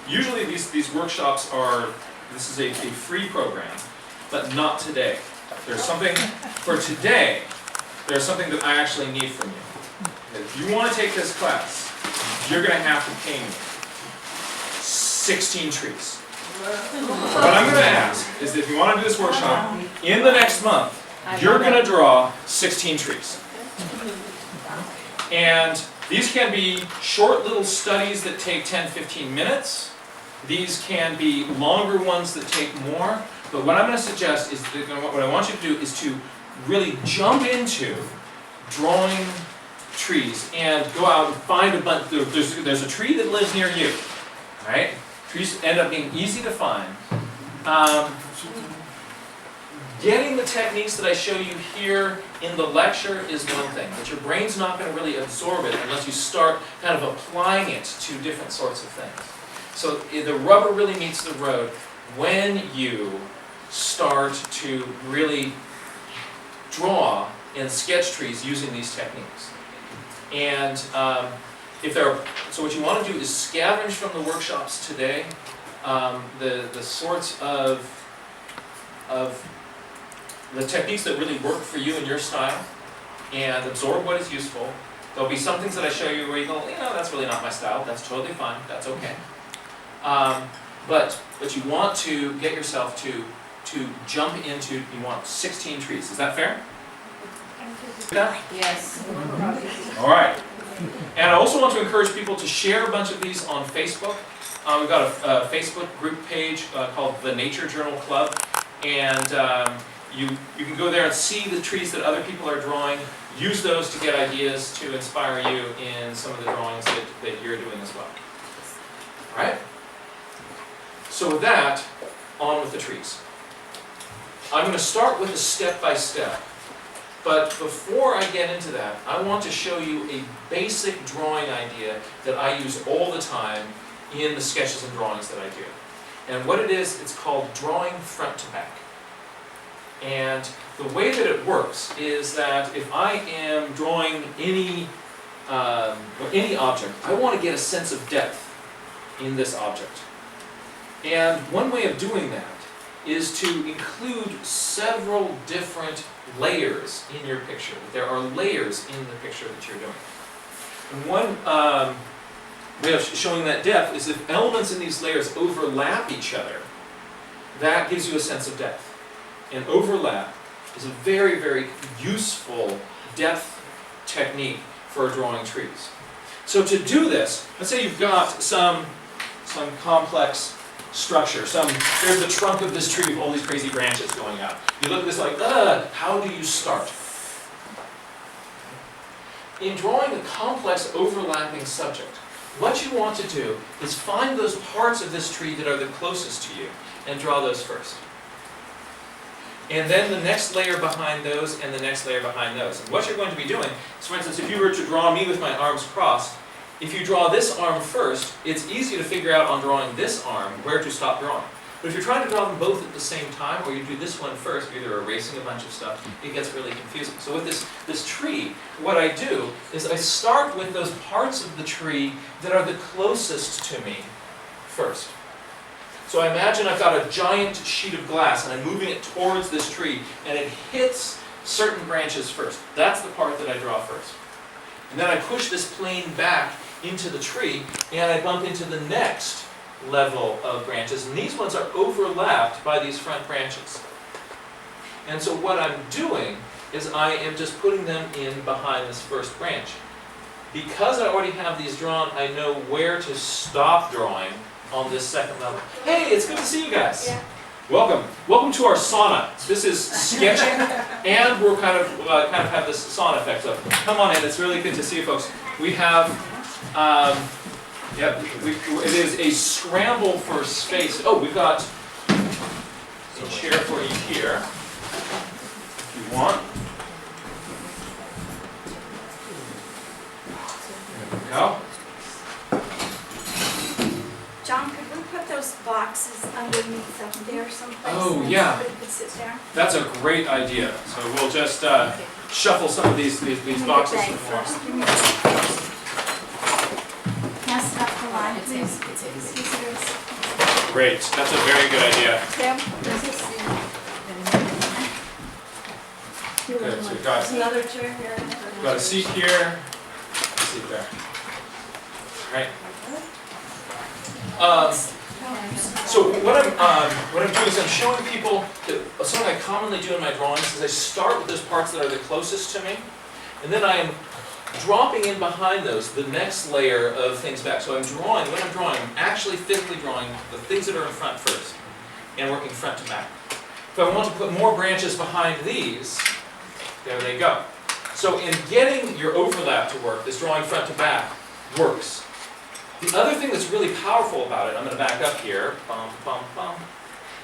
usually these workshops are, this is a free program, but not today. There's something, for today, there's something that I actually need from you. If you want to take this class, you're going to have to pay me 16 trees. What I'm going to ask is that if you want to do this workshop, in the next month, you're going to draw 16 trees. And these can be short little studies that take 10-15 minutes. These can be longer ones that take more. But what I'm going to suggest is that what I want you to do is to really jump into drawing trees and go out and find a bunch. There's a tree that lives near you, right? Trees end up being easy to find. Getting the techniques that I show you here in the lecture is one thing, but your brain's not going to really absorb it unless you start kind of applying it to different sorts of things. So the rubber really meets the road when you start to really draw and sketch trees using these techniques. And so what you want to do is scavenge from the workshops today the sorts of the techniques that really work for you and your style, and absorb what is useful. There'll be some things that I show you where you go, that's really not my style. That's totally fine. That's okay. But you want to get yourself to jump into, you want 16 trees. Is that fair? Yes. All right. And I also want to encourage people to share a bunch of these on Facebook. We've got a Facebook group page called the Nature Journal Club, and you can go there and see the trees that other people are drawing. Use those to get ideas to inspire you in some of the drawings that you're doing as well. All right? So with that, on with the trees. I'm going to start with a step-by-step. But before I get into that, I want to show you a basic drawing idea that I use all the time in the sketches and drawings that I do. And what it is, it's called drawing front to back. And the way that it works is that if I am drawing any object, I want to get a sense of depth in this object. And one way of doing that is to include several different layers in your picture. There are layers in the picture that you're doing. And one way of showing that depth is if elements in these layers overlap each other, that gives you a sense of depth. And overlap is a very, very useful depth technique for drawing trees. So to do this, let's say you've got some complex structure. There's the trunk of this tree with all these crazy branches going out. You look at this like, how do you start? In drawing a complex overlapping subject, what you want to do is find those parts of this tree that are the closest to you and draw those first. And then the next layer behind those and the next layer behind those. And what you're going to be doing is, for instance, if you were to draw me with my arms crossed, if you draw this arm first, it's easy to figure out on drawing this arm where to stop drawing. But if you're trying to draw them both at the same time, or you do this one first, you're either erasing a bunch of stuff, it gets really confusing. So with this tree, what I do is I start with those parts of the tree that are the closest to me first. So I imagine I've got a giant sheet of glass and I'm moving it towards this tree, and it hits certain branches first. That's the part that I draw first. And then I push this plane back into the tree, and I bump into the next level of branches, and these ones are overlapped by these front branches. And so what I'm doing is I am just putting them in behind this first branch. Because I already have these drawn, I know where to stop drawing on this second level. Hey, it's good to see you guys. Yeah. Welcome. Welcome to our sauna. This is sketching, and we're kind of have this sauna effect. So come on in. It's really good to see you folks. We have, it is a scramble for space. Oh, we've got a chair for you here, if you want. There we go. John, could we put those boxes underneath up there someplace? Oh, yeah. So we could sit there? That's a great idea. So we'll just shuffle some of these boxes some more. Pass it up the line. It's Please. It's Great, that's a very good idea. Tim, this is. Good, so we've got, There's another chair here. got a seat here, a seat there. Right. So what I'm doing is I'm showing people that something I commonly do in my drawings is I start with those parts that are the closest to me, and then I am dropping in behind those the next layer of things back. So I'm drawing, when I'm drawing, I'm actually physically drawing the things that are in front first, and working front to back. If I want to put more branches behind these, there they go. So in getting your overlap to work, this drawing front to back works. The other thing that's really powerful about it, I'm going to back up here,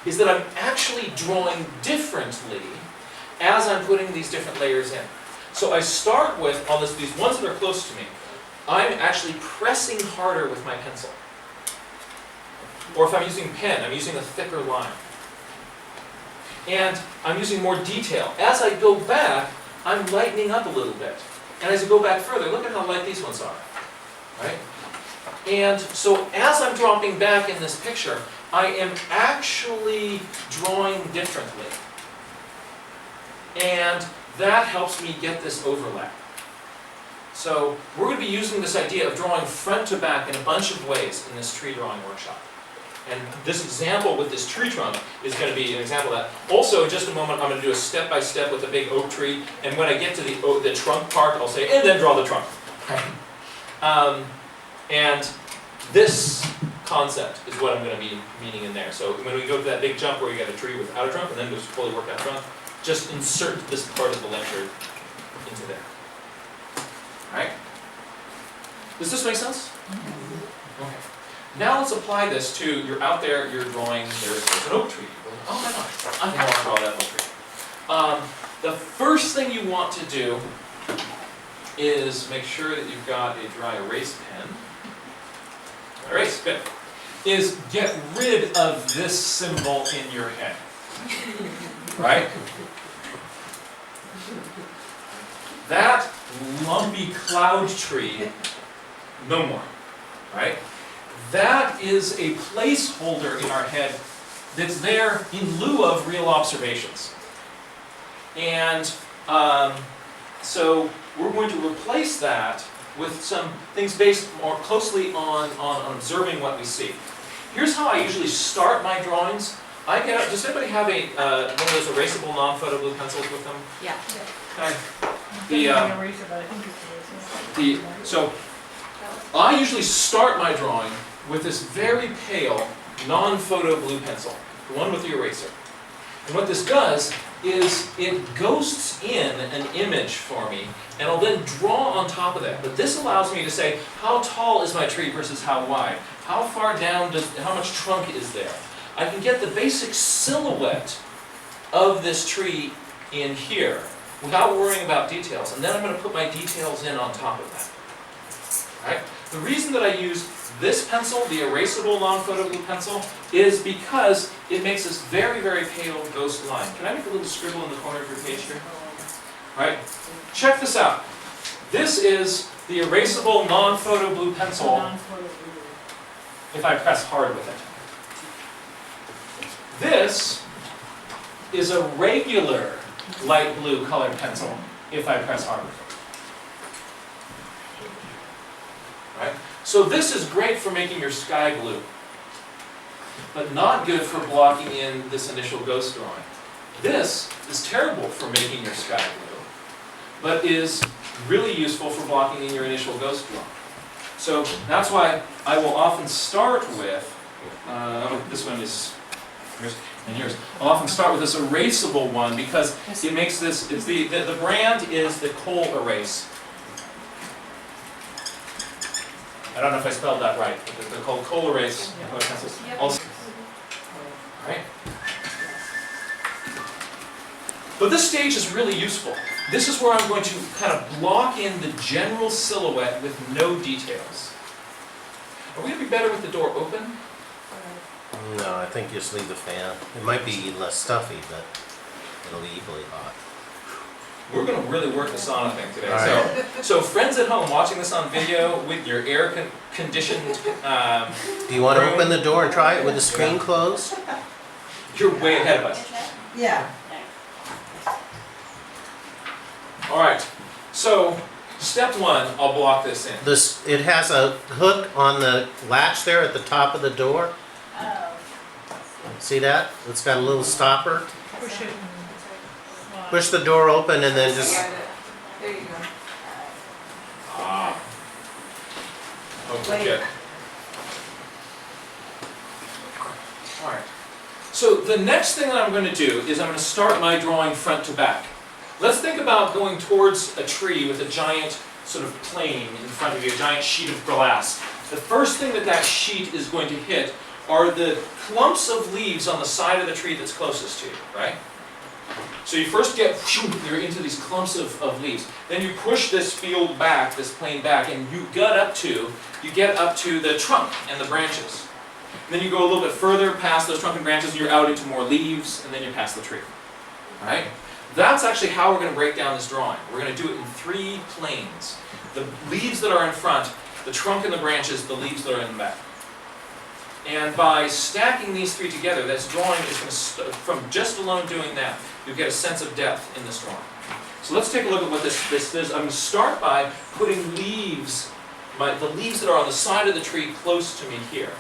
is that I'm actually drawing differently as I'm putting these different layers in. So I start with, on these ones that are close to me, I'm actually pressing harder with my pencil. Or if I'm using pen, I'm using a thicker line. And I'm using more detail. As I go back, I'm lightening up a little bit. And as I go back further, look at how light these ones are. Right? And so as I'm dropping back in this picture, I am actually drawing differently. And that helps me get this overlap. So we're going to be using this idea of drawing front to back in a bunch of ways in this tree drawing workshop. And this example with this tree trunk is going to be an example of that. Also, in just a moment, I'm going to do a step-by-step with a big oak tree. And when I get to the trunk part, I'll say, and then draw the trunk. And this concept is what I'm going to be meaning in there. So when we go to that big jump where you get a tree without a trunk, and then just fully work that trunk, just insert this part of the lecture into there. Alright? Does this make sense? Okay. Now let's apply this to, you're out there, you're drawing, there's an oak tree. Oh my gosh, I want to draw that oak tree. The first thing you want to do is make sure that you've got a dry erase pen. Erase pen. Is get rid of this symbol in your head. Right? That lumpy cloud tree, no more. Right? That is a placeholder in our head that's there in lieu of real observations. And so we're going to replace that with some things based more closely on observing what we see. Here's how I usually start my drawings. I get out, does anybody have one of those erasable non-photo blue pencils with them? Yeah. So I usually start my drawing with this very pale non-photo blue pencil, the one with the eraser. And what this does is it ghosts in an image for me, and I'll then draw on top of that. But this allows me to say, how tall is my tree versus how wide? How far down how much trunk is there? I can get the basic silhouette of this tree in here without worrying about details. And then I'm going to put my details in on top of that. Right? The reason that I use this pencil, the erasable non-photo blue pencil, is because it makes this very, very pale ghost line. Can I make a little scribble in the corner of your page here? Right? Check this out. This is the erasable non-photo blue pencil if I press hard with it. This is a regular light blue colored pencil if I press hard with it. Right? So this is great for making your sky blue, but not good for blocking in this initial ghost drawing. This is terrible for making your sky blue, but is really useful for blocking in your initial ghost drawing. So that's why I will often start with, this one is yours and yours. I'll often start with this erasable one because it makes this, it's the brand is the Kohl Erase. I don't know if I spelled that right, but they're called Kohl Erase pencils. Also, right? But this stage is really useful. This is where I'm going to kind of block in the general silhouette with no details. Are we going to be better with the door open? No, I think just leave the fan. It might be less stuffy, but it'll be equally hot. We're gonna really work the sauna thing today. All right. So friends at home watching this on video with your conditioned, Do you want to open the door and try it with the screen closed? you're way ahead of us. Yeah. All right, so step one, I'll block this in. This, it has a hook on the latch there at the top of the door. See that? It's got a little stopper. Push it. Push the door open and then just, There you go. Ah. Okay, Wait. good. All right. So the next thing that I'm going to do is I'm going to start my drawing front to back. Let's think about going towards a tree with a giant sort of plane in front of you, a giant sheet of glass. The first thing that that sheet is going to hit are the clumps of leaves on the side of the tree that's closest to you, right? So you first get, you're into these clumps of leaves. Then you push this field back, this plane back, and you get up to the trunk and the branches. And then you go a little bit further past those trunk and branches, and you're out into more leaves, and then you're past the tree. All right? That's actually how we're going to break down this drawing. We're going to do it in 3 planes. The leaves that are in front, the trunk and the branches, the leaves that are in the back. And by stacking these 3 together, this drawing is going to, from just alone doing that, you'll get a sense of depth in this drawing. So let's take a look at what this is. I'm going to start by putting leaves, the leaves that are on the side of the tree close to me here.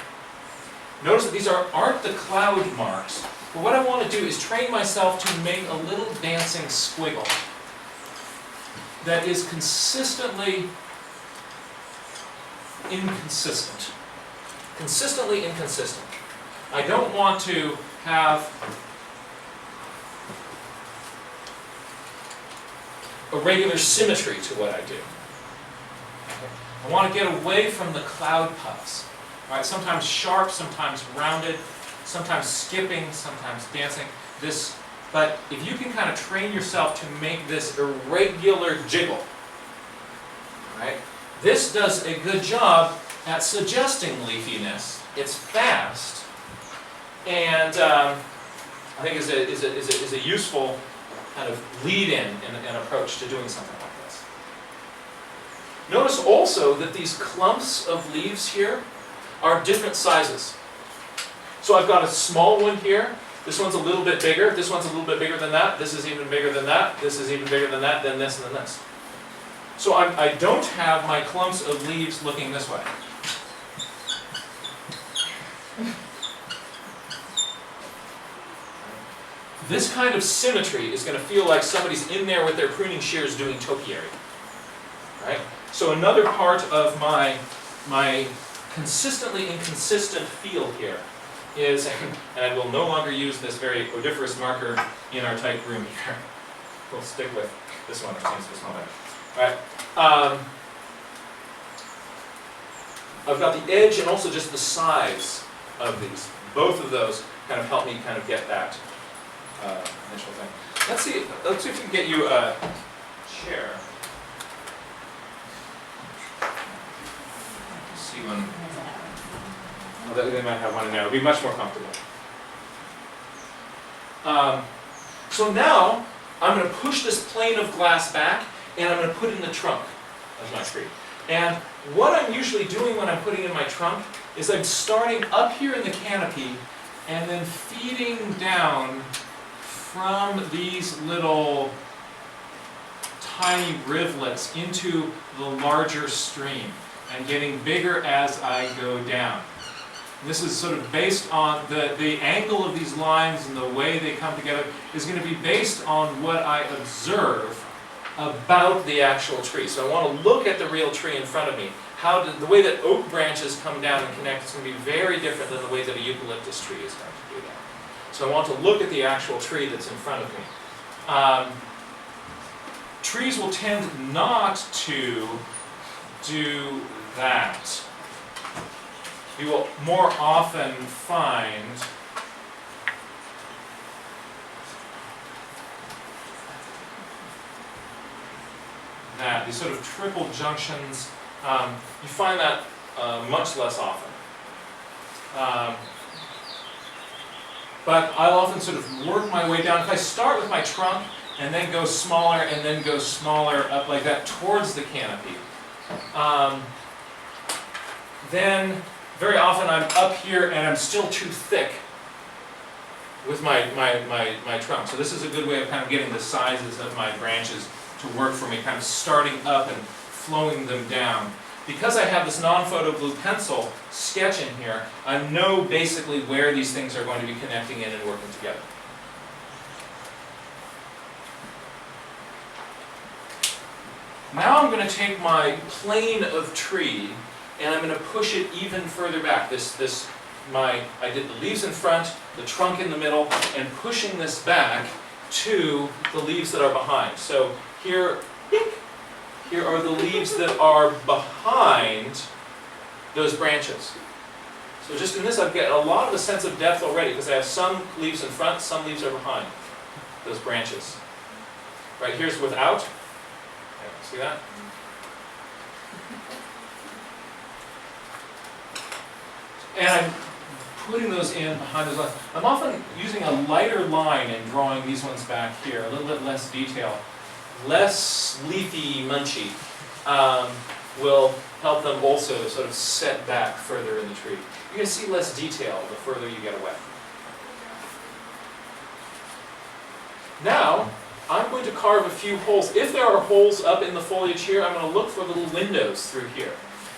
Notice that these aren't the cloud marks, but what I want to do is train myself to make a little dancing squiggle that is consistently inconsistent. Consistently inconsistent. I don't want to have a regular symmetry to what I do. I want to get away from the cloud puffs. Right? Sometimes sharp, sometimes rounded, sometimes skipping, sometimes dancing. But if you can kind of train yourself to make this irregular jiggle, right? This does a good job at suggesting leafiness. It's fast, and I think is a useful kind of lead-in and approach to doing something like this. Notice also that these clumps of leaves here are different sizes. So I've got a small one here. This one's a little bit bigger. This one's a little bit bigger than that. This is even bigger than that. This is even bigger than that. Then this and then this. So I don't have my clumps of leaves looking this way. This kind of symmetry is going to feel like somebody's in there with their pruning shears doing topiary. Right? So another part of my consistently inconsistent field here is, and I will no longer use this very odoriferous marker in our type room here. We'll stick with this one, it seems to smell better. Alright. I've got the edge and also just the size of these. Both of those kind of help me kind of get that initial thing. Let's see if we can get you a chair. See one. Oh, they might have one in there. It'll be much more comfortable. So now I'm going to push this plane of glass back, and I'm going to put in the trunk of my tree. And what I'm usually doing when I'm putting in my trunk is I'm starting up here in the canopy and then feeding down from these little tiny rivulets into the larger stream and getting bigger as I go down. This is sort of based on the angle of these lines and the way they come together is going to be based on what I observe about the actual tree. So I want to look at the real tree in front of me. The way that oak branches come down and connect is going to be very different than the way that a eucalyptus tree is going to do that. So I want to look at the actual tree that's in front of me. Trees will tend not to do that. You will more often find that these sort of triple junctions, you find that much less often. But I'll often sort of work my way down. If I start with my trunk and then go smaller, and then go smaller up like that towards the canopy. Then, very often I'm up here and I'm still too thick with my trunk. So this is a good way of kind of getting the sizes of my branches to work for me, kind of starting up and flowing them down. Because I have this non-photo blue pencil sketch in here, I know basically where these things are going to be connecting in and working together. Now I'm going to take my plane of tree and I'm going to push it even further back. I did the leaves in front, the trunk in the middle, and pushing this back to the leaves that are behind. So here are the leaves that are behind those branches. So just in this, I've got a lot of a sense of depth already because I have some leaves in front, some leaves are behind those branches. Right, here's without. See that? And I'm putting those in behind those lines. I'm often using a lighter line and drawing these ones back here, a little bit less detail. Less leafy, munchy will help them also sort of set back further in the tree. You're going to see less detail the further you get away. Now, I'm going to carve a few holes. If there are holes up in the foliage here, I'm going to look for little windows through here.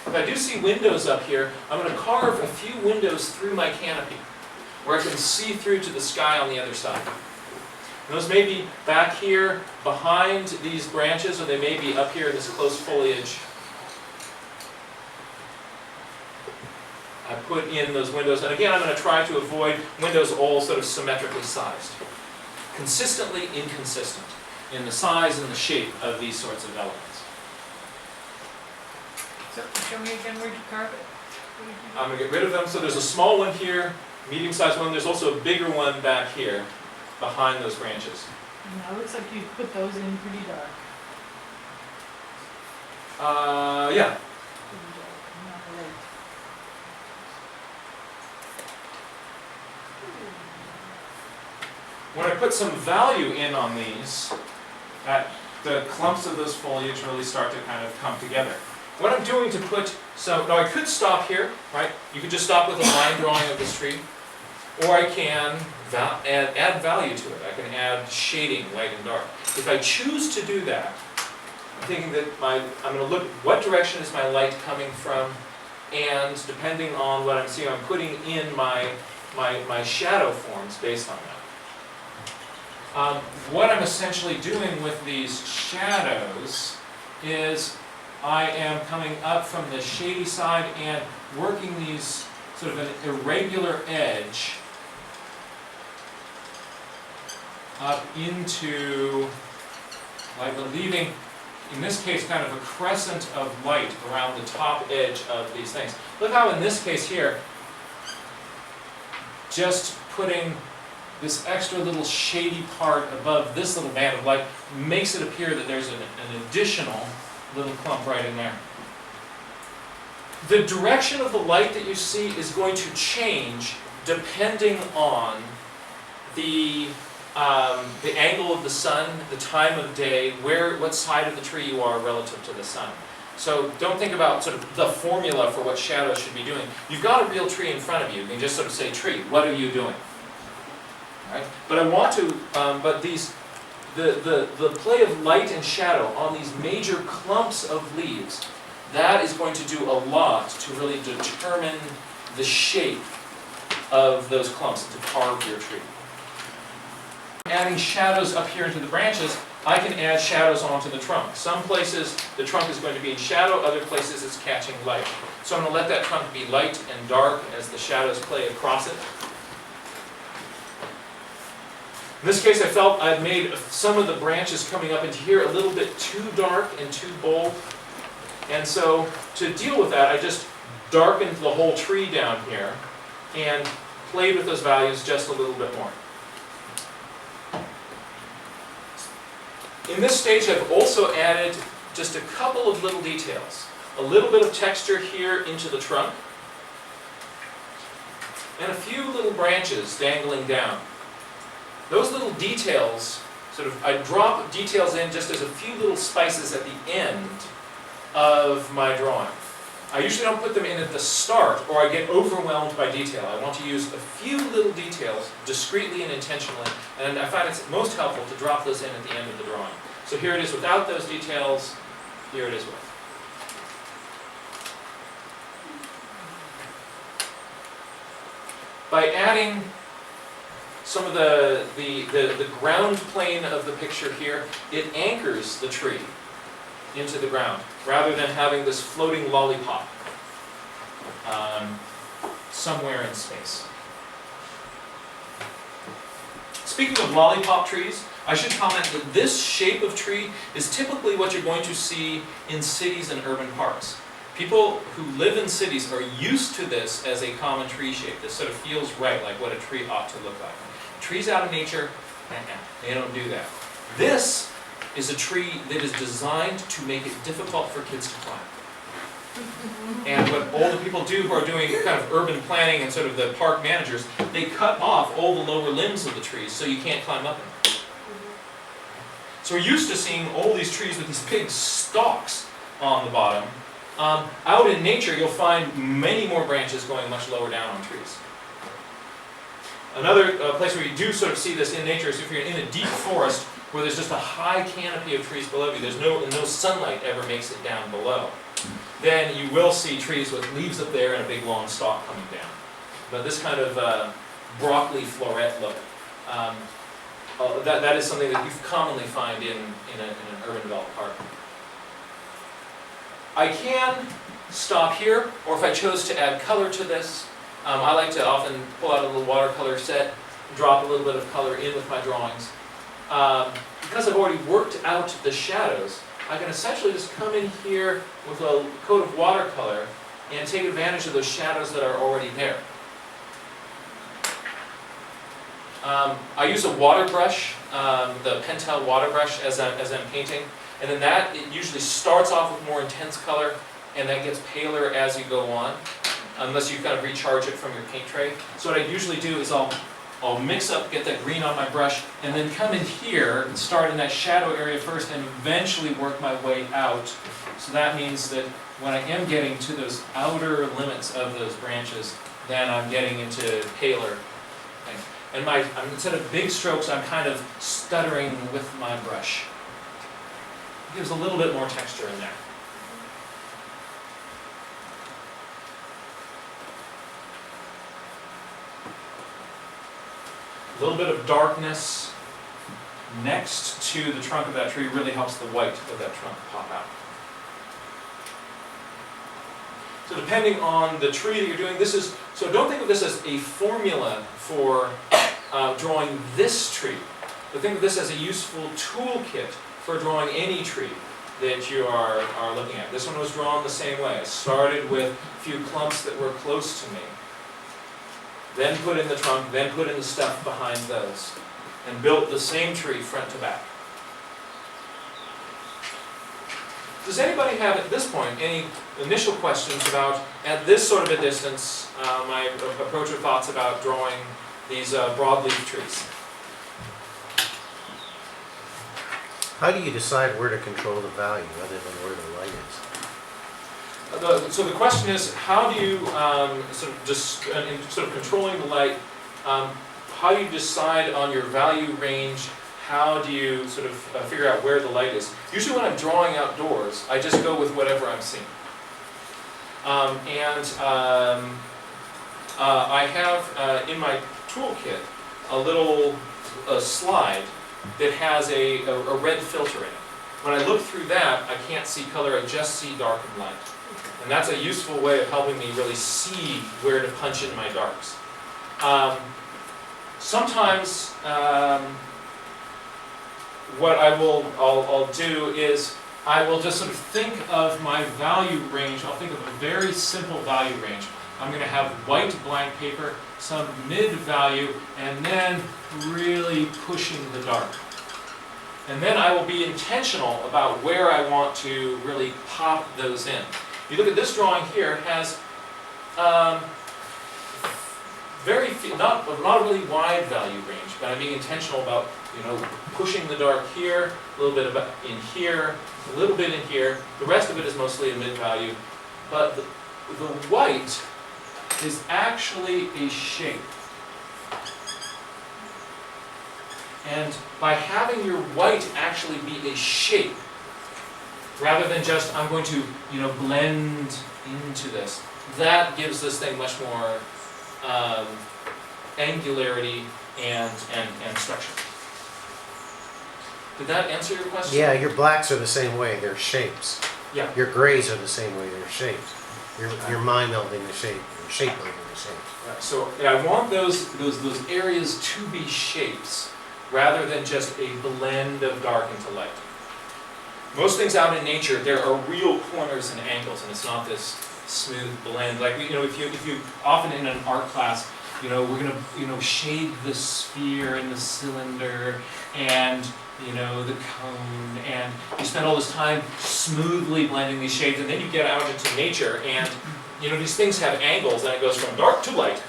If I do see windows up here, I'm going to carve a few windows through my canopy where I can see through to the sky on the other side. And those may be back here behind these branches, or they may be up here in this close foliage. I put in those windows, and again I'm going to try to avoid windows all sort of symmetrically sized. Consistently inconsistent in the size and the shape of these sorts of elements. So, show me again where you carve it. I'm going to get rid of them. So there's a small one here, medium-sized one. There's also a bigger one back here behind those branches. Now it looks like you put those in pretty dark. Yeah. When I put some value in on these, the clumps of those foliage really start to kind of come together. What I'm doing to put some, now I could stop here, right? You could just stop with a line drawing of this tree, or I can add value to it. I can add shading, light and dark. If I choose to do that, I'm thinking that I'm going to look what direction is my light coming from, and depending on what I'm seeing, I'm putting in my shadow forms based on that. What I'm essentially doing with these shadows is I am coming up from the shady side and working these sort of an irregular edge up into, like leaving, in this case, kind of a crescent of light around the top edge of these things. Look how in this case here, just putting this extra little shady part above this little band of light makes it appear that there's an additional little clump right in there. The direction of the light that you see is going to change depending on the angle of the sun, the time of day, what side of the tree you are relative to the sun. So don't think about sort of the formula for what shadows should be doing. You've got a real tree in front of you. You can just sort of say, tree, what are you doing? Right? But I want to, the play of light and shadow on these major clumps of leaves, that is going to do a lot to really determine the shape of those clumps and to carve your tree. Adding shadows up here into the branches, I can add shadows onto the trunk. Some places the trunk is going to be in shadow, other places it's catching light. So I'm going to let that trunk be light and dark as the shadows play across it. In this case, I felt I'd made some of the branches coming up into here a little bit too dark and too bold. And so to deal with that, I just darkened the whole tree down here and played with those values just a little bit more. In this stage, I've also added just a couple of little details. A little bit of texture here into the trunk, and a few little branches dangling down. Those little details I drop details in just as a few little spices at the end of my drawing. I usually don't put them in at the start, or I get overwhelmed by detail. I want to use a few little details discreetly and intentionally, and I find it's most helpful to drop those in at the end of the drawing. So here it is without those details, here it is with. By adding some of the ground plane of the picture here, it anchors the tree into the ground, rather than having this floating lollipop somewhere in space. Speaking of lollipop trees, I should comment that this shape of tree is typically what you're going to see in cities and urban parks. People who live in cities are used to this as a common tree shape. This sort of feels right, like what a tree ought to look like. Trees out of nature, they don't do that. This is a tree that is designed to make it difficult for kids to climb. And what all the people do who are doing kind of urban planning and sort of the park managers, they cut off all the lower limbs of the trees so you can't climb up them. So we're used to seeing all these trees with these big stalks on the bottom. Out in nature, you'll find many more branches going much lower down on trees. Another place where you do sort of see this in nature is if you're in a deep forest where there's just a high canopy of trees below you. There's no sunlight ever makes it down below. Then you will see trees with leaves up there and a big long stalk coming down. But this kind of broccoli floret look, that is something that you commonly find in an urban developed park. I can stop here, or if I chose to add color to this, I like to often pull out a little watercolor set, drop a little bit of color in with my drawings. Because I've already worked out the shadows, I can essentially just come in here with a coat of watercolor and take advantage of those shadows that are already there. I use a water brush, the Pentel water brush as I'm painting, and then it usually starts off with more intense color and that gets paler as you go on, unless you kind of recharge it from your paint tray. So what I usually do is I'll mix up, get that green on my brush, and then come in here and start in that shadow area first and eventually work my way out. So that means that when I am getting to those outer limits of those branches, then I'm getting into paler things. And instead of big strokes, I'm kind of stuttering with my brush. It gives a little bit more texture in there. A little bit of darkness next to the trunk of that tree really helps the white of that trunk pop out. So depending on the tree that you're doing, so don't think of this as a formula for drawing this tree, but think of this as a useful toolkit for drawing any tree that you are looking at. This one was drawn the same way. I started with a few clumps that were close to me, then put in the trunk, then put in the stuff behind those, and built the same tree front to back. Does anybody have, at this point, any initial questions about, at this sort of a distance, my approach or thoughts about drawing these broadleaf trees? How do you decide where to control the value other than where the light is? So the question is, how do you, in sort of controlling the light, how do you decide on your value range? How do you sort of figure out where the light is? Usually when I'm drawing outdoors, I just go with whatever I'm seeing. I have in my toolkit a little slide that has a red filter in it. When I look through that, I can't see color, I just see dark and light. And that's a useful way of helping me really see where to punch in my darks. Sometimes what I'll do is I will just sort of think of my value range. I'll think of a very simple value range. I'm going to have white blank paper, some mid-value, and then really pushing the dark. And then I will be intentional about where I want to really pop those in. You look at this drawing here, it has not a really wide value range, but I'm being intentional about you know, pushing the dark here, a little bit about in here, a little bit in here. The rest of it is mostly a mid-value. But the white is actually a shape. And by having your white actually be a shape, rather than just, I'm going to, you know, blend into this, that gives this thing much more angularity and structure. Did that answer your question? Yeah, your blacks are the same way, they're shapes. Yeah. Your grays are the same way, they're shapes. You're mind melding the shape, you're shape building the shapes. Right. So yeah, I want those areas to be shapes, rather than just a blend of dark into light. Most things out in nature, there are real corners and angles, and it's not this smooth blend. Like, you know, if you often in an art class, you know, we're gonna, you know, shade the sphere and the cylinder and, you know, the cone, and you spend all this time smoothly blending these shades, and then you get out into nature, and, you know, these things have angles, and it goes from dark to light,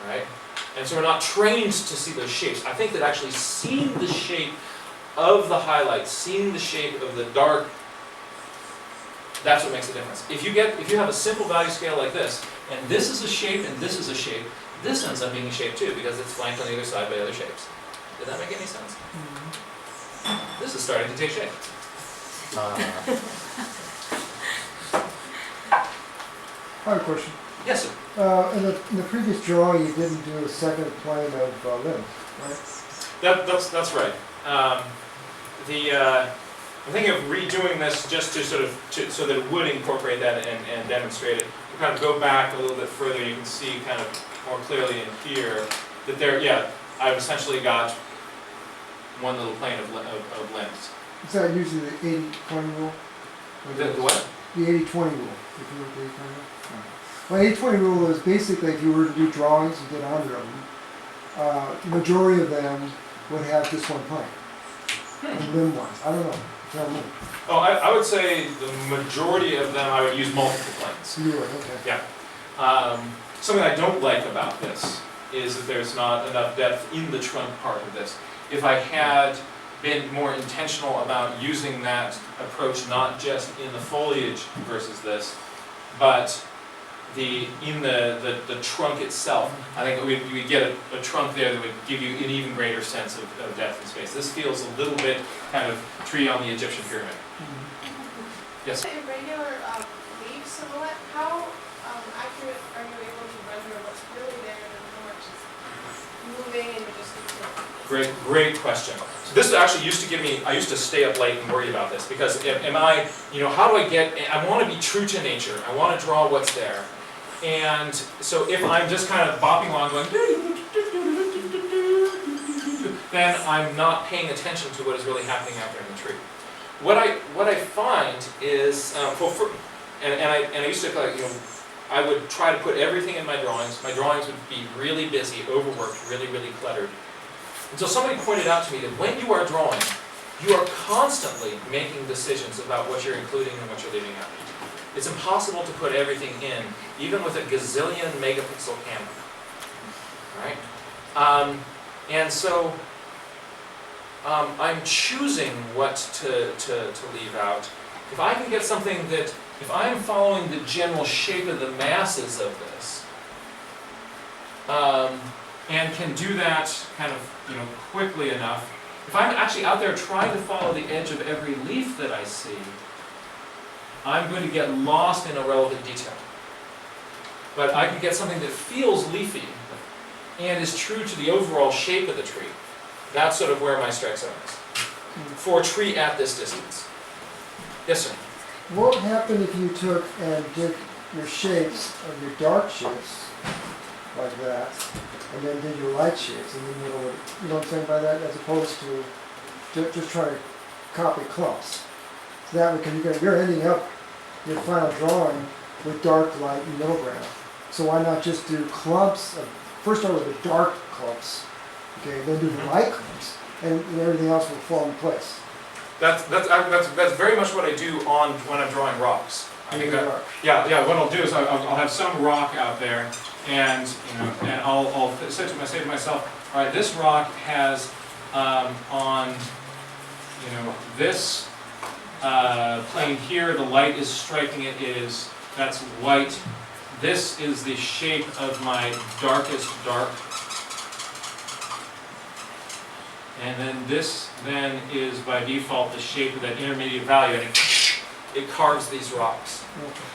right? And so we're not trained to see those shapes. I think that actually seeing the shape of the highlights, seeing the shape of the dark, that's what makes the difference. If you have a simple value scale like this, and this is a shape and this is a shape, this ends up being a shape too, because it's flanked on the other side by other shapes. Did that make any sense? This is starting to take shape. I have a question. Yes, sir. In the previous drawing, you didn't do a second plane of limbs, right? That's right. I'm thinking of redoing this just to so that it would incorporate that and demonstrate it. You kind of go back a little bit further, you can see kind of more clearly in here that I've essentially got one little plane of limbs. Is that usually the 80-20 rule? The what? The 80-20 rule. If you were the 80-20 rule? Well, 80-20 rule is basically if you were to do drawings, you did 100 of them, the majority of them would have just one plane. And limb ones. I don't know. Tell me. Oh, I would say the majority of them I would use multiple planes. You would, okay. Yeah. Something I don't like about this is that there's not enough depth in the trunk part of this. If I had been more intentional about using that approach, not just in the foliage versus this, but in the trunk itself, I think we'd get a trunk there that would give you an even greater sense of depth and space. This feels a little bit kind of tree on the Egyptian pyramid. Yes? A regular leaf silhouette, how accurate are you able to render what's really there and how much is moving and you just need to... Great question. So this actually used to give me, I used to stay up late and worry about this, because how do I want to be true to nature, I want to draw what's there. And so if I'm just kind of bopping along going, then I'm not paying attention to what is really happening out there in the tree. What I find is, I used to, I would try to put everything in my drawings. My drawings would be really busy, overworked, really, really cluttered. Until somebody pointed out to me that when you are drawing, you are constantly making decisions about what you're including and what you're leaving out. It's impossible to put everything in, even with a gazillion megapixel camera. Right? And so I'm choosing what to leave out. If I can get something that, if I'm following the general shape of the masses of this, and can do that kind of quickly enough, if I'm actually out there trying to follow the edge of every leaf that I see, I'm going to get lost in irrelevant detail. But I can get something that feels leafy and is true to the overall shape of the tree. That's sort of where my strike zone is. For a tree at this distance. Yes, sir? What would happen if you took and did your shapes of your dark shapes like that, and then did your light shapes in the middle of it? You know what I'm saying by that? As opposed to just trying to copy clumps. So that way, because you're ending up your final drawing with dark, light, and middle ground. So why not just do clumps? First start with the dark clumps, okay, then do the light clumps, and everything else will fall in place. That's very much what I do when I'm drawing rocks. I think that, what I'll do is I'll have some rock out there, and and I'll say to myself, all right, this rock has on, this plane here, the light is striking it, that's white. This is the shape of my darkest dark. And then this then is by default the shape of that intermediate value, and it carves these rocks.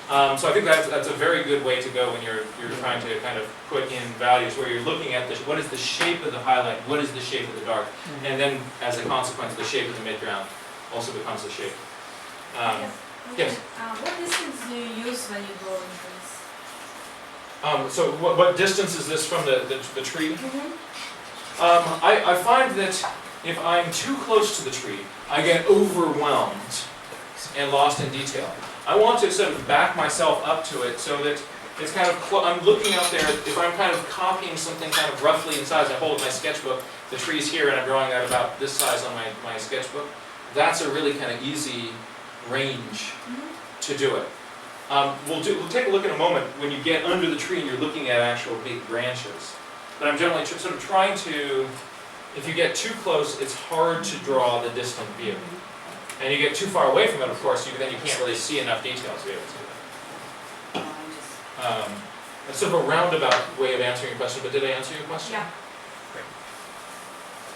So I think that's a very good way to go when you're trying to kind of put in values where you're looking at what is the shape of the highlight, what is the shape of the dark, and then as a consequence the shape of the midground also becomes the shape. Yes. What distance do you use when you go in trees? So what distance is this from the tree? I find that if I'm too close to the tree, I get overwhelmed and lost in detail. I want to sort of back myself up to it so that it's kind of, I'm looking out there, if I'm kind of copying something kind of roughly in size, I hold my sketchbook, the tree's here and I'm drawing that about this size on my sketchbook, that's a really kind of easy range to do it. We'll take a look in a moment when you get under the tree and you're looking at actual big branches. But I'm generally sort of trying to, if you get too close, it's hard to draw the distant view. And you get too far away from it, of course, then you can't really see enough details to be able to do that. It's sort of a roundabout way of answering your question, but did I answer your question? Yeah. Great.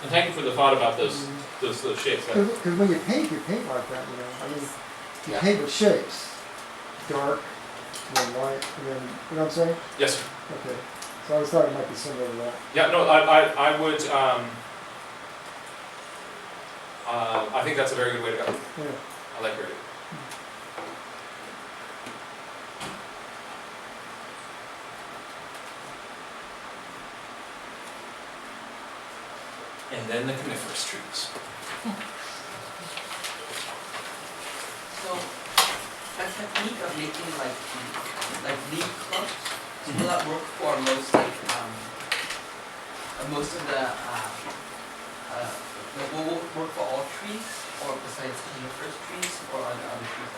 And thank you for the thought about those shapes. Because when you paint like that, I mean, you paint with shapes, dark, and then light, and then, you know what I'm saying? Yes, sir. Okay, so I always thought it might be similar to that. Yeah, no, I would, I think that's a very good way to go. Yeah. I like your idea. And then the coniferous trees. So, a technique of making like leaf clumps will that work for most most of the will work for all trees, or besides coniferous trees, or are there other trees?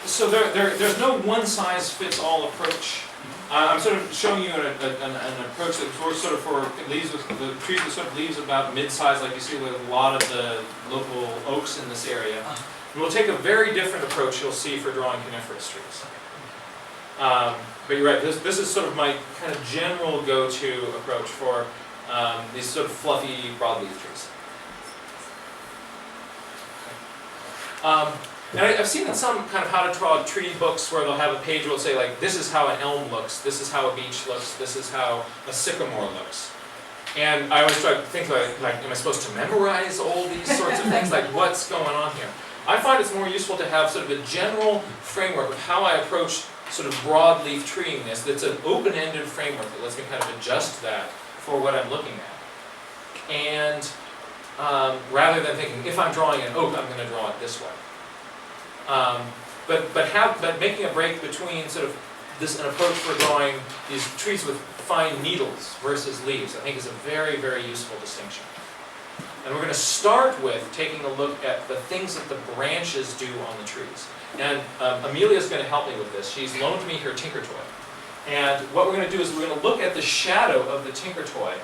So there's no one-size-fits-all approach. I'm sort of showing you an approach that's sort of for leaves with the trees with sort of leaves about mid-size, like you see with a lot of the local oaks in this area. And we'll take a very different approach you'll see for drawing coniferous trees. But you're right, this is sort of my kind of general go-to approach for these sort of fluffy broadleaf trees. And I've seen in some kind of how to draw tree books where they'll have a page where it'll say like, this is how an elm looks, this is how a beech looks, this is how a sycamore looks. And I always try to think like, am I supposed to memorize all these sorts of things? Like, what's going on here? I find it's more useful to have sort of a general framework of how I approach sort of broadleaf treeing this, that's an open-ended framework that lets me kind of adjust that for what I'm looking at. And rather than thinking, if I'm drawing an oak, I'm going to draw it this way. But making a break between sort of an approach for drawing these trees with fine needles versus leaves, I think is a very, very useful distinction. And we're going to start with taking a look at the things that the branches do on the trees. And Amelia's going to help me with this. She's loaned me her tinker toy. And what we're going to do is we're going to look at the shadow of the tinker toy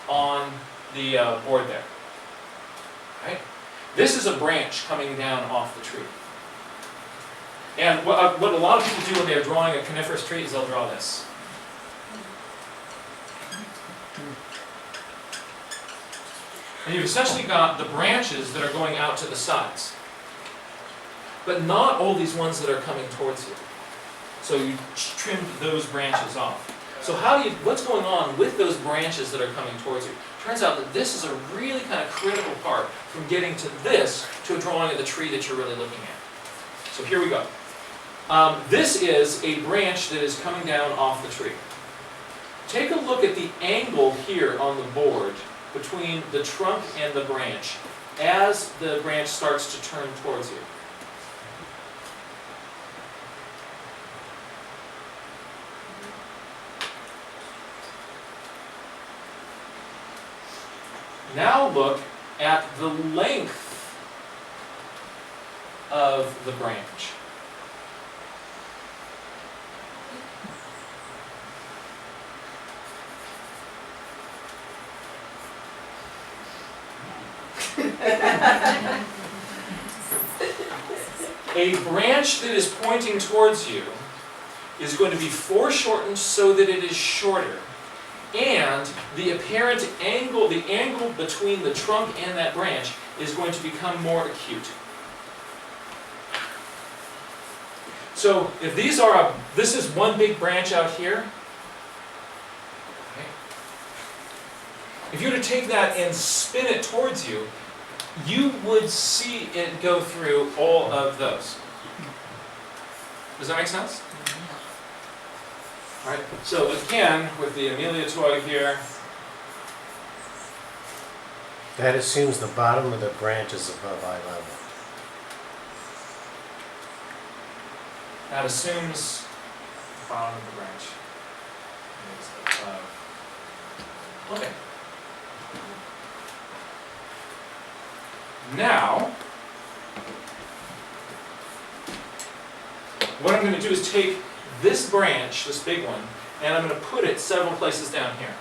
on the board there. Right? This is a branch coming down off the tree. And what a lot of people do when they're drawing a coniferous tree is they'll draw this. And you've essentially got the branches that are going out to the sides. But not all these ones that are coming towards you. So you trimmed those branches off. So what's going on with those branches that are coming towards you? Turns out that this is a really kind of critical part from getting to this to a drawing of the tree that you're really looking at. So here we go. This is a branch that is coming down off the tree. Take a look at the angle here on the board between the trunk and the branch as the branch starts to turn towards you. Now look at the length of the branch. A branch that is pointing towards you is going to be foreshortened so that it is shorter. And the apparent angle, the angle between the trunk and that branch is going to become more acute. So if these are this is one big branch out here. Okay. If you were to take that and spin it towards you, you would see it go through all of those. Does that make sense? All right. So again, with the Amelia toy here, That assumes the bottom of the branch is above eye level. that assumes the bottom of the branch is above. Okay. Now, what I'm going to do is take this branch, this big one, and I'm going to put it several places down here.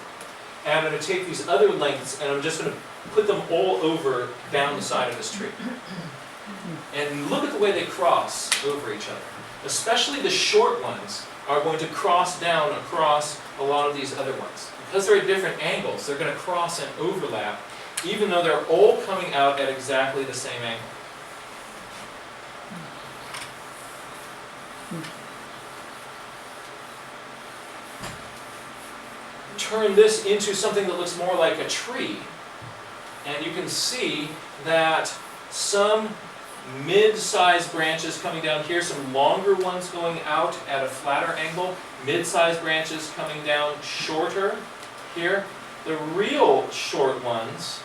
And I'm going to take these other lengths and I'm just going to put them all over down the side of this tree. And look at the way they cross over each other. Especially the short ones are going to cross down across a lot of these other ones. Because they're at different angles, they're going to cross and overlap, even though they're all coming out at exactly the same angle. Turn this into something that looks more like a tree, and you can see that some mid-sized branches coming down here, some longer ones going out at a flatter angle, mid-sized branches coming down shorter here. The real short ones,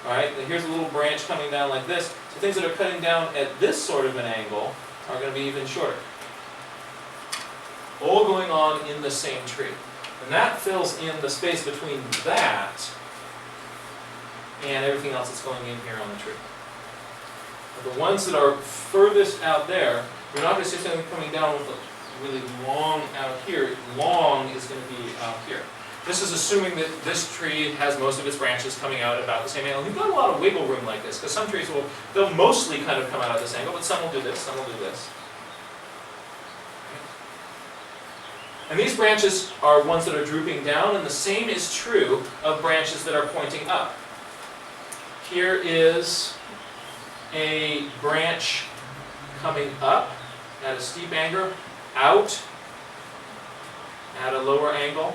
right, here's a little branch coming down like this, so things that are cutting down at this sort of an angle are going to be even shorter. All going on in the same tree. And that fills in the space between that and everything else that's going in here on the tree. But the ones that are furthest out there, you're not going to see something coming down with a really long out here. Long is going to be out here. This is assuming that this tree has most of its branches coming out about the same angle. You've got a lot of wiggle room like this, because some trees they'll mostly kind of come out at this angle, but some will do this, some will do this. And these branches are ones that are drooping down, and the same is true of branches that are pointing up. Here is a branch coming up at a steep angle, out at a lower angle,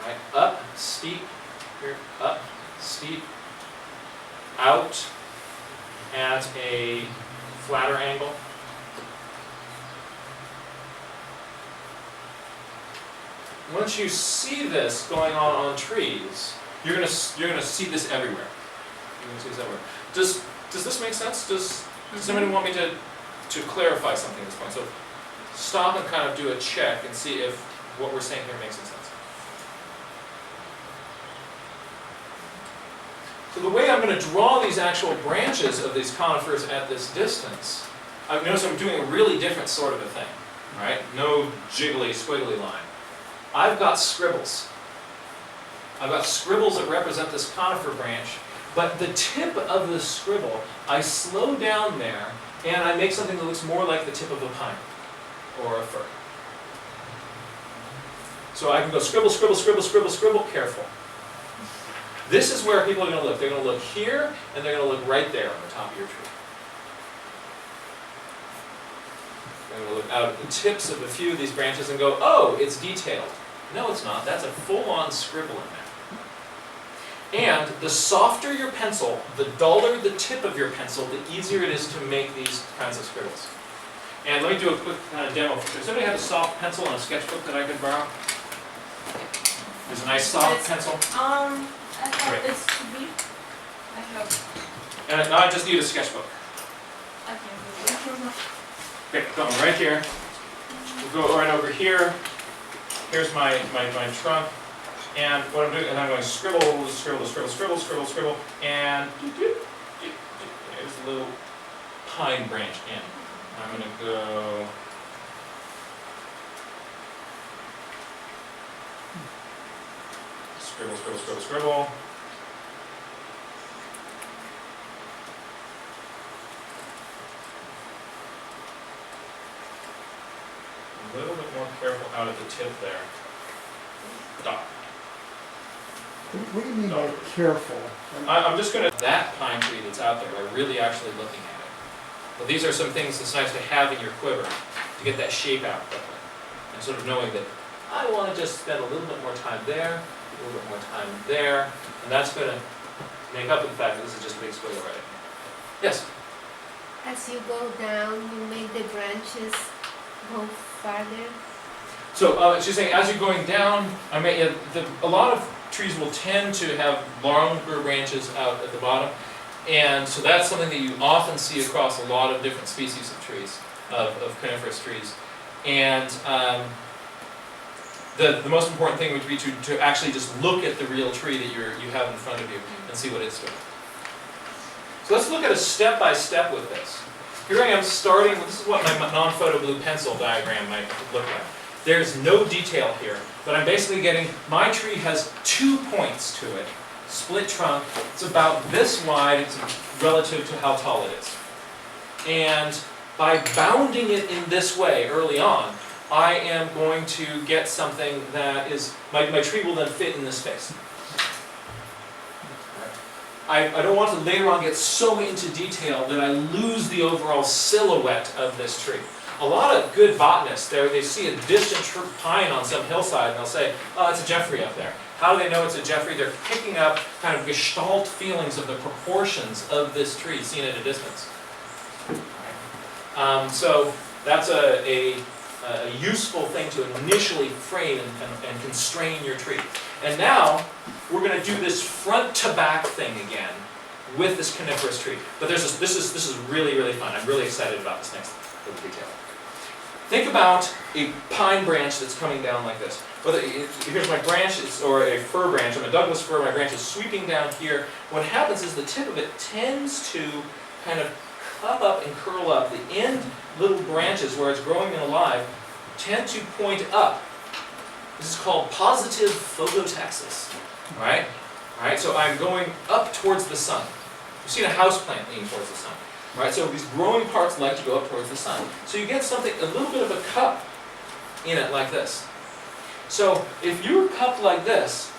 right? Up, steep, here, up, steep, out at a flatter angle. Once you see this going on trees, you're gonna see this everywhere. You're gonna see this everywhere. Does this make sense? Does somebody want me to clarify something at this point? So stop and kind of do a check and see if what we're saying here makes sense. So the way I'm going to draw these actual branches of these conifers at this distance, I've noticed I'm doing a really different sort of a thing, right? No jiggly, squiggly line. I've got scribbles. I've got scribbles that represent this conifer branch, but the tip of the scribble, I slow down there, and I make something that looks more like the tip of a pine or a fir. So I can go scribble, scribble, scribble, scribble, scribble, careful. This is where people are going to look. They're going to look here, and they're going to look right there on the top of your tree. They're going to look out at the tips of a few of these branches and go, oh, it's detailed. No, it's not. That's a full-on scribble in there. And the softer your pencil, the duller the tip of your pencil, the easier it is to make these kinds of scribbles. And let me do a quick kind of demo. Does anybody have a soft pencil and a sketchbook that I could borrow? There's a nice soft pencil. I have Great. this to be. I have. And now I just need a sketchbook. I can do it. Okay, going right here. We'll go right over here. Here's my trunk. And what I'm doing, and I'm going scribble, scribble, scribble, scribble, scribble, scribble, and there's a little pine branch in. I'm going to go. Scribble, scribble, scribble, scribble. little bit more careful out at the tip there. Stop. What do you mean by careful? I'm just gonna, that pine tree that's out there, we're really actually looking at it. Well, these are some things that's nice to have in your quiver to get that shape out quickly. And sort of knowing that I want to just spend a little bit more time there, a little bit more time there, and that's gonna make up for the fact that this is just a big squiggle right here. Yes? As you go down, you make the branches go farther. So she's saying as you're going down, I mean, a lot of trees will tend to have longer branches out at the bottom, and so that's something that you often see across a lot of different species of trees, of coniferous trees. And the most important thing would be to actually just look at the real tree that you have in front of you and see what it's doing. So let's look at a step-by-step with this. Here I am starting, this is what my non-photo blue pencil diagram might look like. There's no detail here, but I'm basically getting, my tree has 2 points to it, split trunk. It's about this wide, it's relative to how tall it is. And by bounding it in this way early on, I am going to get something that is, my tree will then fit in this space. I don't want to later on get so into detail that I lose the overall silhouette of this tree. A lot of good botanists, they see a distant pine on some hillside and they'll say, oh, it's a Jeffrey up there. How do they know it's a Jeffrey? They're picking up kind of gestalt feelings of the proportions of this tree seen at a distance. So that's a useful thing to initially frame and constrain your tree. And now we're going to do this front to back thing again with this coniferous tree. But this is really, really fun. I'm really excited about this next little detail. Think about a pine branch that's coming down like this. Here's my branch, or a fir branch. I'm a Douglas fir. My branch is sweeping down here. What happens is the tip of it tends to kind of cup up and curl up. The end little branches where it's growing and alive tend to point up. This is called positive phototaxis. All right, so I'm going up towards the sun. You've seen a house plant lean towards the sun. Right, so these growing parts like to go up towards the sun. So you get something, a little bit of a cup in it like this. So if you're cupped like this,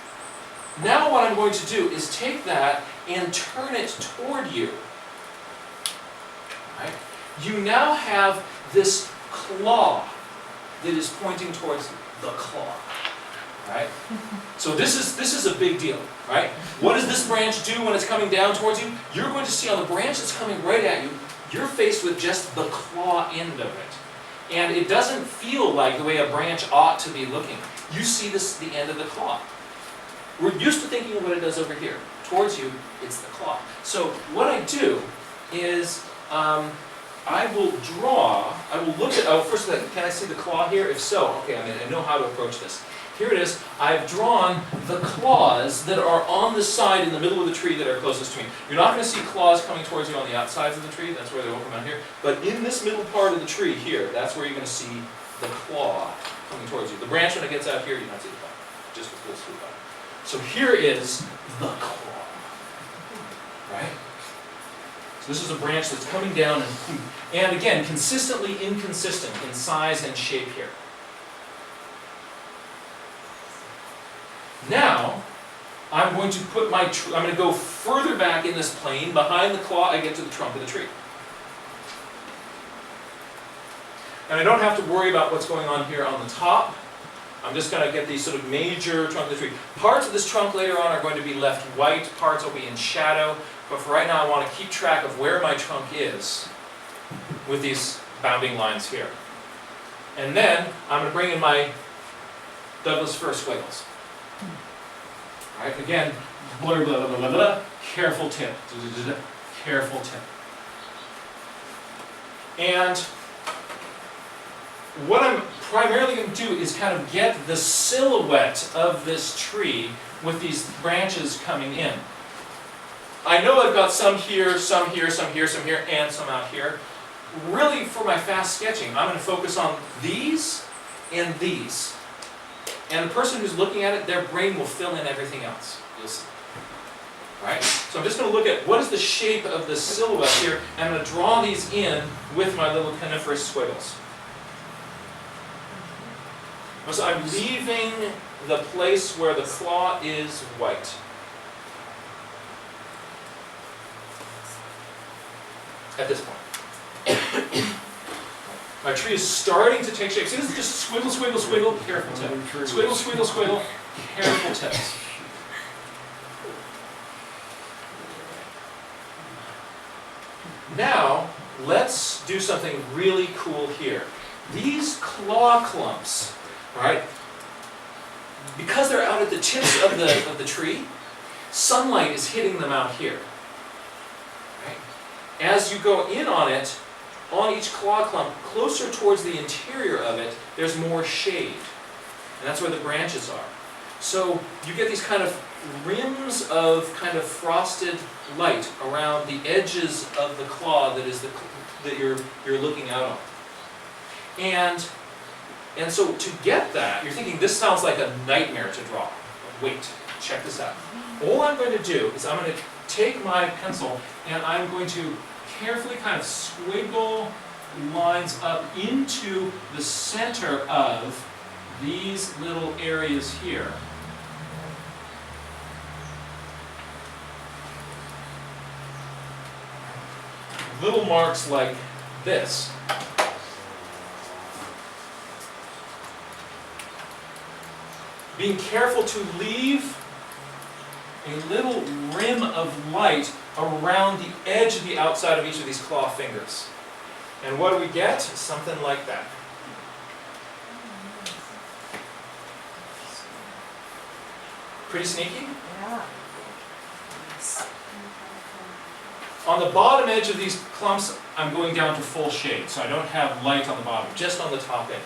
now what I'm going to do is take that and turn it toward you. Right? You now have this claw that is pointing towards the claw. Right? So this is a big deal, right? What does this branch do when it's coming down towards you? You're going to see on the branch that's coming right at you, you're faced with just the claw end of it. And it doesn't feel like the way a branch ought to be looking. You see the end of the claw. We're used to thinking of what it does over here. Towards you, it's the claw. So what I do is I will look at, oh, first, can I see the claw here? If so, okay, I know how to approach this. Here it is. I've drawn the claws that are on the side in the middle of the tree that are closest to me. You're not going to see claws coming towards you on the outsides of the tree. That's where they will come out here. But in this middle part of the tree here, that's where you're going to see the claw coming towards you. The branch, when it gets out here, you don't see the claw. Just a full swoop out. So here is the claw. Right? So this is a branch that's coming down and again, consistently inconsistent in size and shape here. Now, I'm going to put I'm going to go further back in this plane. Behind the claw, I get to the trunk of the tree. And I don't have to worry about what's going on here on the top. I'm just going to get these sort of major trunk of the tree. Parts of this trunk later on are going to be left white, parts will be in shadow, but for right now I want to keep track of where my trunk is with these bounding lines here. And then I'm going to bring in my Douglas fir squiggles. All right, again, blah, blah, blah, blah, blah, careful tip, careful tip. And what I'm primarily going to do is kind of get the silhouette of this tree with these branches coming in. I know I've got some here, some here, some here, some here, and some out here. Really, for my fast sketching, I'm going to focus on these and these. And the person who's looking at it, their brain will fill in everything else. You'll see. Right? So I'm just going to look at what is the shape of the silhouette here, and I'm going to draw these in with my little coniferous squiggles. So I'm leaving the place where the claw is white. At this point. My tree is starting to take shape. See, this is just squiggle, squiggle, squiggle, careful tip. Squiggle, squiggle, squiggle, careful tips. Now, let's do something really cool here. These claw clumps, right? Because they're out at the tips of the tree, sunlight is hitting them out here. Right? As you go in on it, on each claw clump, closer towards the interior of it, there's more shade. And that's where the branches are. So you get these kind of rims of kind of frosted light around the edges of the claw that you're looking out on. And so to get that, you're thinking this sounds like a nightmare to draw. Wait, check this out. All I'm going to do is I'm going to take my pencil and I'm going to carefully kind of squiggle lines up into the center of these little areas here. Little marks like this. Being careful to leave a little rim of light around the edge of the outside of each of these claw fingers. And what do we get? Something like that. Pretty sneaky? Yeah. On the bottom edge of these clumps, I'm going down to full shade, so I don't have light on the bottom, just on the top edge.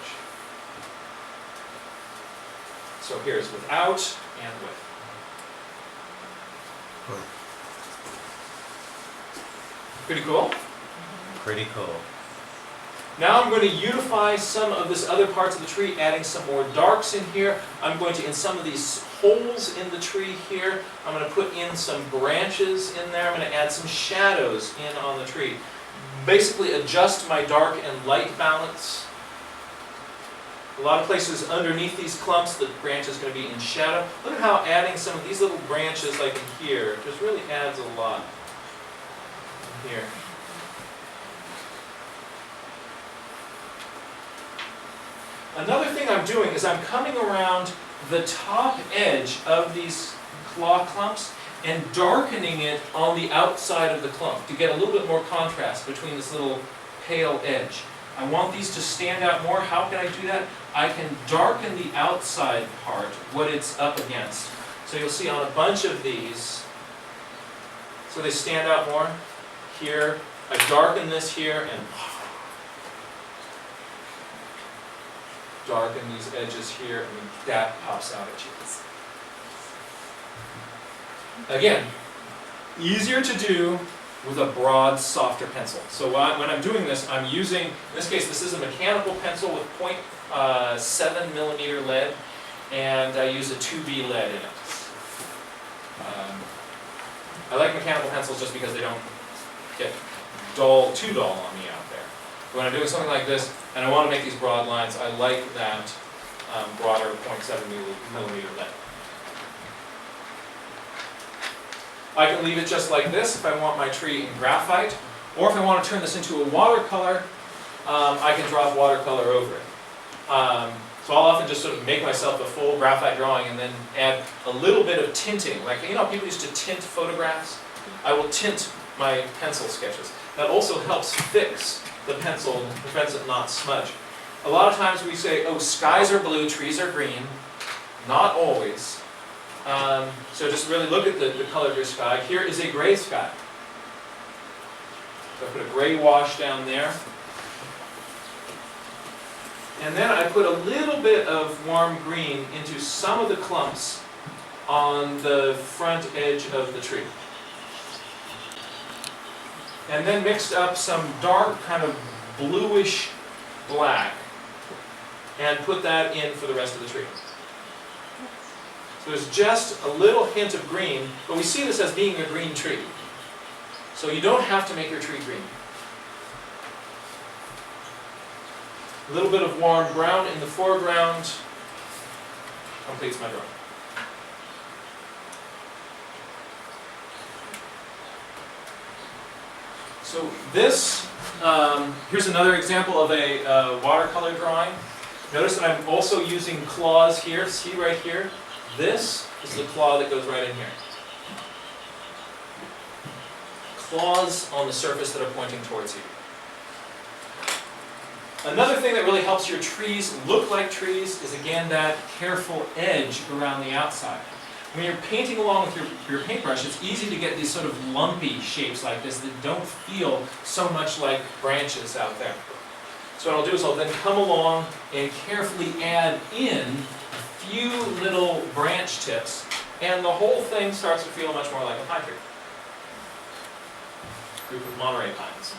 So here's without and with. Pretty cool? Pretty cool. Now I'm going to unify some of this other parts of the tree, adding some more darks in here. I'm going to, in some of these holes in the tree here, I'm going to put in some branches in there. I'm going to add some shadows in on the tree. Basically adjust my dark and light balance. A lot of places underneath these clumps, the branch is going to be in shadow. Look at how adding some of these little branches like in here just really adds a lot here. Another thing I'm doing is I'm coming around the top edge of these claw clumps and darkening it on the outside of the clump to get a little bit more contrast between this little pale edge. I want these to stand out more. How can I do that? I can darken the outside part, what it's up against. So you'll see on a bunch of these, so they stand out more. Here, I darken this here and darken these edges here, and that pops out at you. Again, easier to do with a broad, softer pencil. So when I'm doing this, I'm using, in this case, this is a mechanical pencil with 0.7 millimeter lead, and I use a 2B lead in it. I like mechanical pencils just because they don't get too dull on me out there. When I'm doing something like this, and I want to make these broad lines, I like that broader 0.7 millimeter lead. I can leave it just like this if I want my tree in graphite, or if I want to turn this into a watercolor, I can drop watercolor over it. So I'll often just sort of make myself a full graphite drawing and then add a little bit of tinting. Like, you know, people used to tint photographs. I will tint my pencil sketches. That also helps fix the pencil and prevents it not smudge. A lot of times we say, oh, skies are blue, trees are green. Not always. So just really look at the color of your sky. Here is a gray sky. So I put a gray wash down there. And then I put a little bit of warm green into some of the clumps on the front edge of the tree. And then mixed up some dark kind of bluish black and put that in for the rest of the tree. So there's just a little hint of green, but we see this as being a green tree. So you don't have to make your tree green. A little bit of warm brown in the foreground, completes my drawing. So this, here's another example of a watercolor drawing. Notice that I'm also using claws here. See right here? This is the claw that goes right in here. Claws on the surface that are pointing towards you. Another thing that really helps your trees look like trees is, again, that careful edge around the outside. When you're painting along with your paintbrush, it's easy to get these sort of lumpy shapes like this that don't feel so much like branches out there. So what I'll do is I'll then come along and carefully add in a few little branch tips, and the whole thing starts to feel much more like a pine tree. Group of Monterey pines.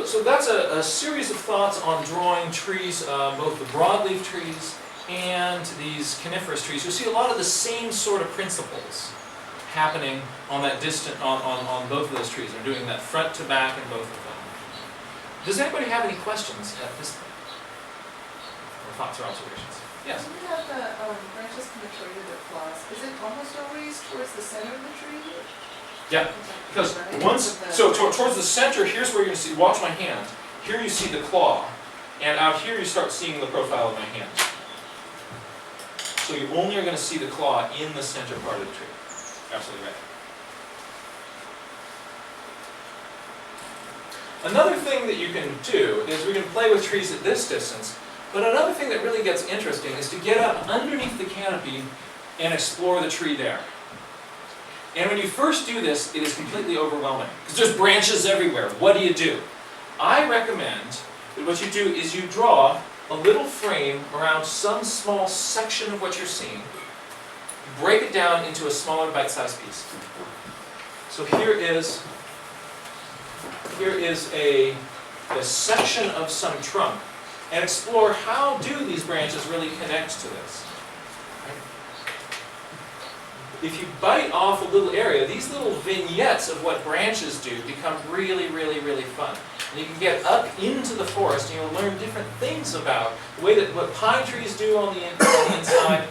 So that's a series of thoughts on drawing trees, both the broadleaf trees and these coniferous trees. You'll see a lot of the same sort of principles happening on that on both of those trees. They're doing that front to back in both of them. Does anybody have any questions at this point? Or thoughts or observations? Yes? When you have the branches connected with claws, is it almost always towards the center of the tree? Yeah, because towards the center, here's where you're going to see, watch my hand. Here you see the claw, and out here you start seeing the profile of my hand. So you only are going to see the claw in the center part of the tree. Absolutely right. Another thing that you can do is we can play with trees at this distance, but another thing that really gets interesting is to get up underneath the canopy and explore the tree there. And when you first do this, it is completely overwhelming, because there's branches everywhere. What do? I recommend that what you do is you draw a little frame around some small section of what you're seeing, break it down into a smaller bite-sized piece. So here is a section of some trunk, and explore how do these branches really connect to this. If you bite off a little area, these little vignettes of what branches do become really, really, really fun. And you can get up into the forest and you'll learn different things about the way that what pine trees do on the inside.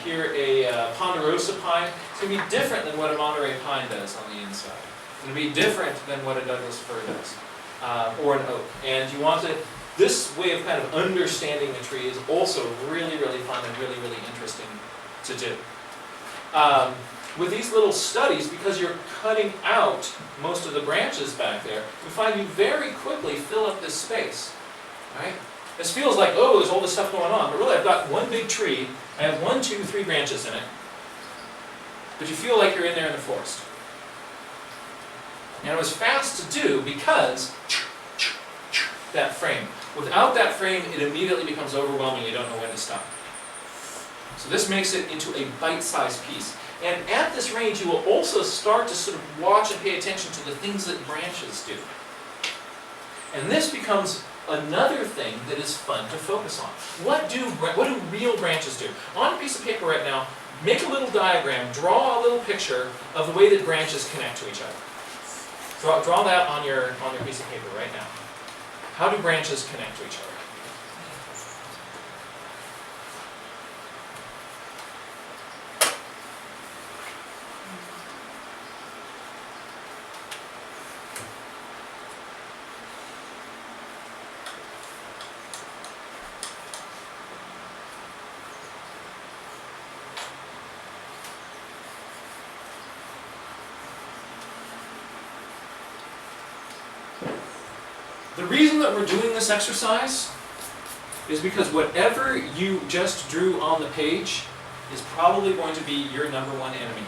Here a ponderosa pine. It's going to be different than what a Monterey pine does on the inside. It's going to be different than what a Douglas fir does, or an oak. And you want to, this way of kind of understanding the tree is also really, really fun and really, really interesting to do. With these little studies, because you're cutting out most of the branches back there, you find you very quickly fill up this space. Right? This feels like, oh, there's all this stuff going on, but really I've got one big tree, I have 1, 2, 3 branches in it, but you feel like you're in there in the forest. And it was fast to do because that frame. Without that frame, it immediately becomes overwhelming, you don't know when to stop. So this makes it into a bite-sized piece. And at this range, you will also start to sort of watch and pay attention to the things that branches do. And this becomes another thing that is fun to focus on. What do real branches do? On a piece of paper right now, make a little diagram, draw a little picture of the way that branches connect to each other. Draw that on your piece of paper right now. How do branches connect to each other? The reason that we're doing this exercise is because whatever you just drew on the page is probably going to be your #1 enemy.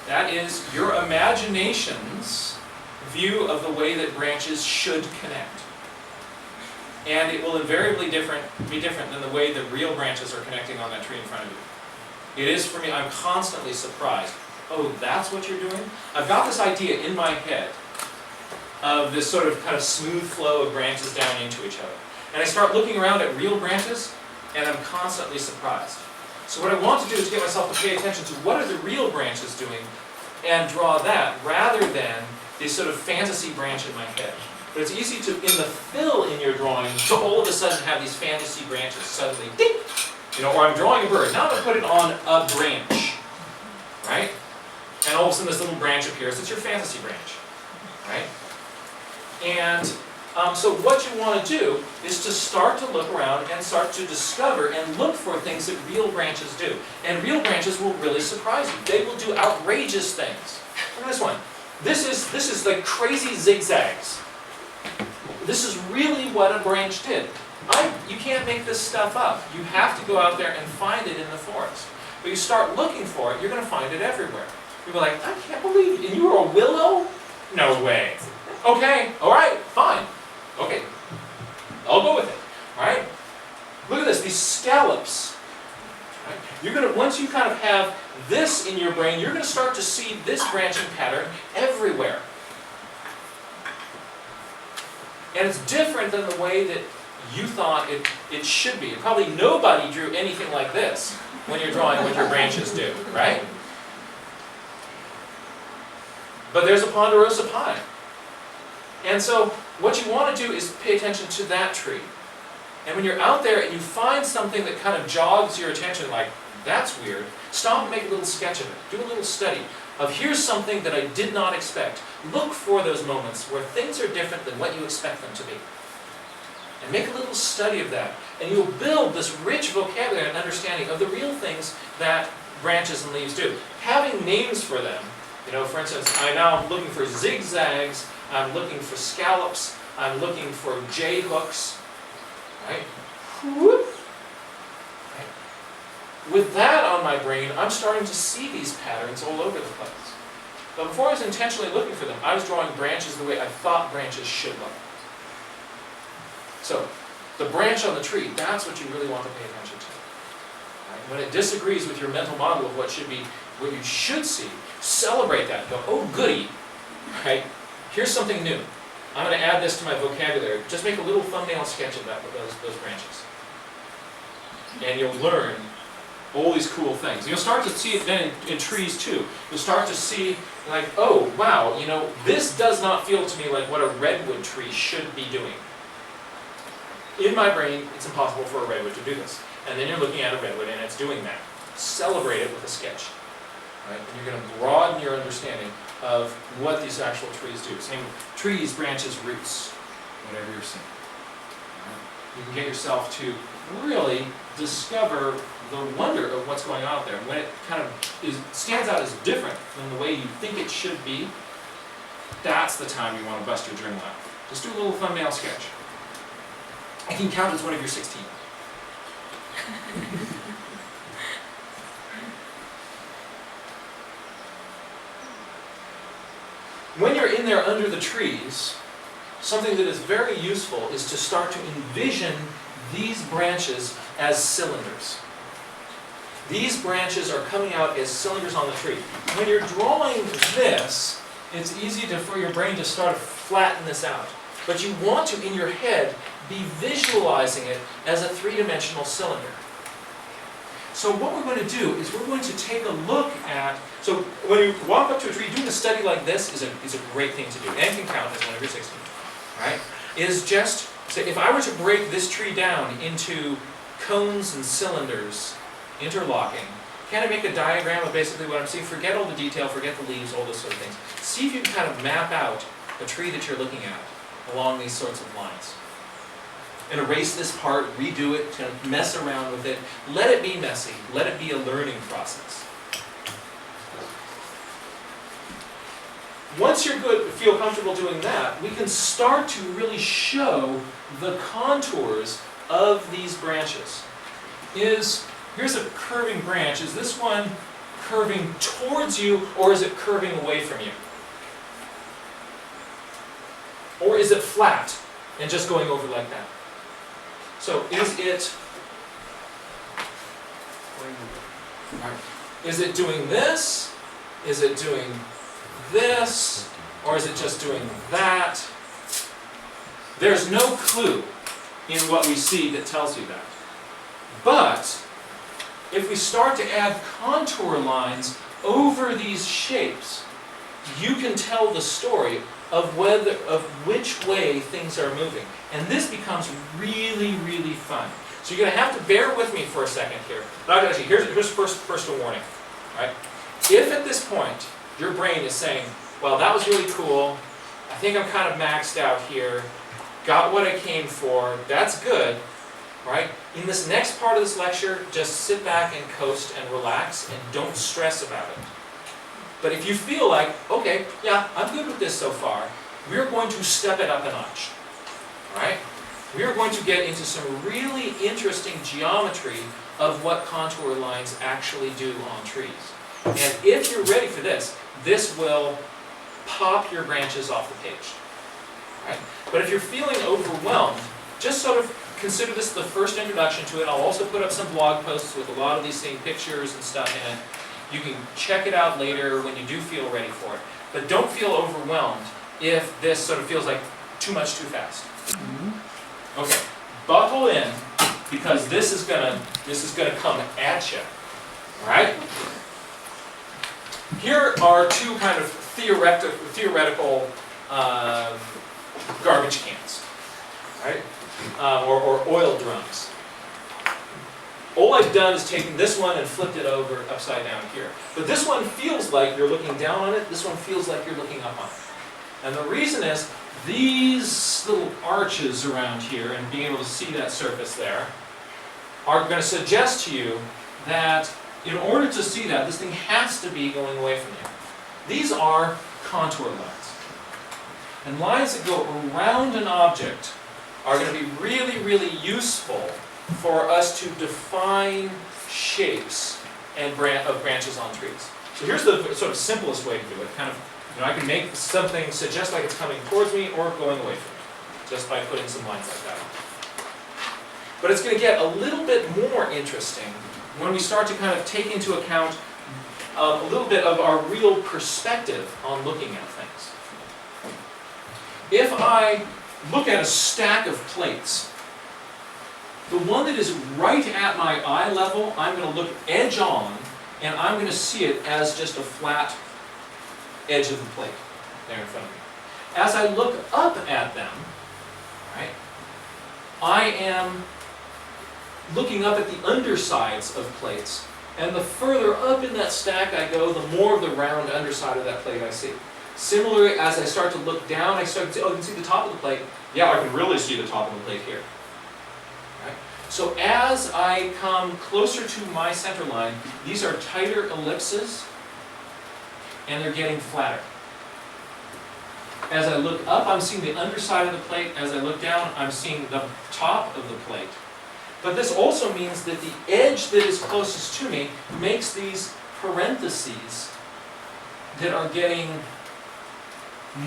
That is your imagination's view of the way that branches should connect. And it will invariably be different than the way that real branches are connecting on that tree in front of you. It is for me, I'm constantly surprised. Oh, that's what you're doing? I've got this idea in my head of this sort of kind of smooth flow of branches down into each other. And I start looking around at real branches, and I'm constantly surprised. So what I want to do is get myself to pay attention to what are the real branches doing and draw that rather than this sort of fantasy branch in my head. But it's easy to, in the fill in your drawing, to all of a sudden have these fantasy branches suddenly, ding! You know, or I'm drawing a bird. Now I'm going to put it on a branch, right? And all of a sudden this little branch appears. It's your fantasy branch, right? And so what you want to do is to start to look around and start to discover and look for things that real branches do. And real branches will really surprise you. They will do outrageous things. Look at this one. This is like crazy zigzags. This is really what a branch did. You can't make this stuff up. You have to go out there and find it in the forest. But you start looking for it, you're going to find it everywhere. You're like, I can't believe it. And you were a willow? No way. Okay, all right, fine. Okay, I'll go with it. All right? Look at this, these scallops. Right? You're going to, once you kind of have this in your brain, you're going to start to see this branching pattern everywhere. And it's different than the way that you thought it should be. Probably nobody drew anything like this when you're drawing what your branches do, right? But there's a ponderosa pine. And so what you want to do is pay attention to that tree. And when you're out there and you find something that kind of jogs your attention, like, that's weird, stop and make a little sketch of it. Do a little study of here's something that I did not expect. Look for those moments where things are different than what you expect them to be. And make a little study of that. And you'll build this rich vocabulary and understanding of the real things that branches and leaves do. Having names for them, you know, for instance, I'm now looking for zigzags, I'm looking for scallops, I'm looking for J hooks, right? Whoop. Right? With that on my brain, I'm starting to see these patterns all over the place. But before I was intentionally looking for them, I was drawing branches the way I thought branches should look. So, the branch on the tree, that's what you really want to pay attention to. Right? When it disagrees with your mental model of what should be, what you should see, celebrate that. Go, oh goody, right? Here's something new. I'm going to add this to my vocabulary. Just make a little thumbnail sketch of that with those branches. And you'll learn all these cool things. You'll start to see it then in trees too. You'll start to see like, oh wow, you know, this does not feel to me like what a redwood tree should be doing. In my brain, it's impossible for a redwood to do this. And then you're looking at a redwood and it's doing that. Celebrate it with a sketch. Right? And you're going to broaden your understanding of what these actual trees do. Same with trees, branches, roots, whatever you're seeing. Right? You can get yourself to really discover the wonder of what's going on out there. And when it kind of stands out as different than the way you think it should be, that's the time you want to bust your journal out. Just do a little thumbnail sketch. I can count as one of your 16. When you're in there under the trees, something that is very useful is to start to envision these branches as cylinders. These branches are coming out as cylinders on the tree. When you're drawing this, it's easy for your brain to start to flatten this out. But you want to, in your head, be visualizing it as a three-dimensional cylinder. So what we're going to do is we're going to take a look at, so when you walk up to a tree, doing a study like this is a great thing to do, and can count as one of your 16, right? Is just, say, if I were to break this tree down into cones and cylinders, interlocking, can I make a diagram of basically what I'm seeing? Forget all the detail, forget the leaves, all those sort of things. See if you can kind of map out a tree that you're looking at along these sorts of lines. And erase this part, redo it, kind of mess around with it. Let it be messy. Let it be a learning process. Once you're good, feel comfortable doing that, we can start to really show the contours of these branches. Here's a curving branch. Is this one curving towards you, or is it curving away from you? Or is it flat and just going over like that? So is it doing this? Is it doing this? Or is it just doing that? There's no clue in what we see that tells you that. But if we start to add contour lines over these shapes, you can tell the story of which way things are moving. And this becomes really, really fun. So you're going to have to bear with me for a second here. But actually, here's first a warning. Right? If at this point your brain is saying, well, that was really cool, I think I'm kind of maxed out here, got what I came for, that's good, right? In this next part of this lecture, just sit back and coast and relax and don't stress about it. But if you feel like, okay, yeah, I'm good with this so far, we're going to step it up a notch, right? We are going to get into some really interesting geometry of what contour lines actually do on trees. And if you're ready for this, this will pop your branches off the page. Right? But if you're feeling overwhelmed, just sort of consider this the first introduction to it. I'll also put up some blog posts with a lot of these same pictures and stuff in it. You can check it out later when you do feel ready for it. But don't feel overwhelmed if this sort of feels like too much too fast. Okay, buckle in, because this is gonna come at you. All right? Here are two kind of theoretical garbage cans, right? Or oil drums. All I've done is taken this one and flipped it over upside down here. But this one feels like you're looking down on it. This one feels like you're looking up on it. And the reason is these little arches around here, and being able to see that surface there, are going to suggest to you that in order to see that, this thing has to be going away from you. These are contour lines. And lines that go around an object are going to be really, really useful for us to define shapes and of branches on trees. So here's the sort of simplest way to do it. Kind of, I can make something suggest like it's coming towards me or going away from me, just by putting some lines like that. But it's going to get a little bit more interesting when we start to kind of take into account a little bit of our real perspective on looking at things. If I look at a stack of plates, the one that is right at my eye level, I'm going to look edge on, and I'm going to see it as just a flat edge of the plate there in front of me. As I look up at them, right, I am looking up at the undersides of plates, and the further up in that stack I go, the more of the round underside of that plate I see. Similarly, as I start to look down, I start to say, oh, I can see the top of the plate. Yeah, I can really see the top of the plate here. Right? So as I come closer to my center line, these are tighter ellipses, and they're getting flatter. As I look up, I'm seeing the underside of the plate. As I look down, I'm seeing the top of the plate. But this also means that the edge that is closest to me makes these parentheses that are getting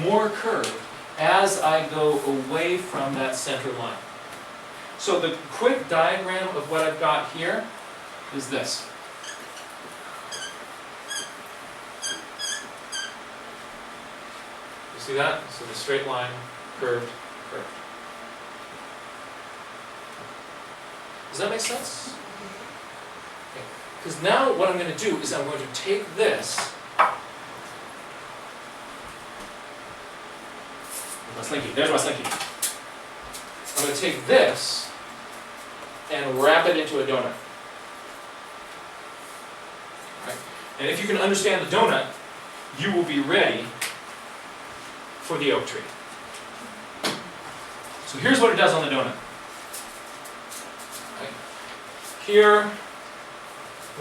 more curved as I go away from that center line. So the quick diagram of what I've got here is this. You see that? So the straight line, curved, curved. Does that make sense? Okay. Because now what I'm going to do is I'm going to take this. My slinky. There's my slinky. I'm going to take this and wrap it into a donut. Right? And if you can understand the donut, you will be ready for the oak tree. So here's what it does on the donut. Right? Here,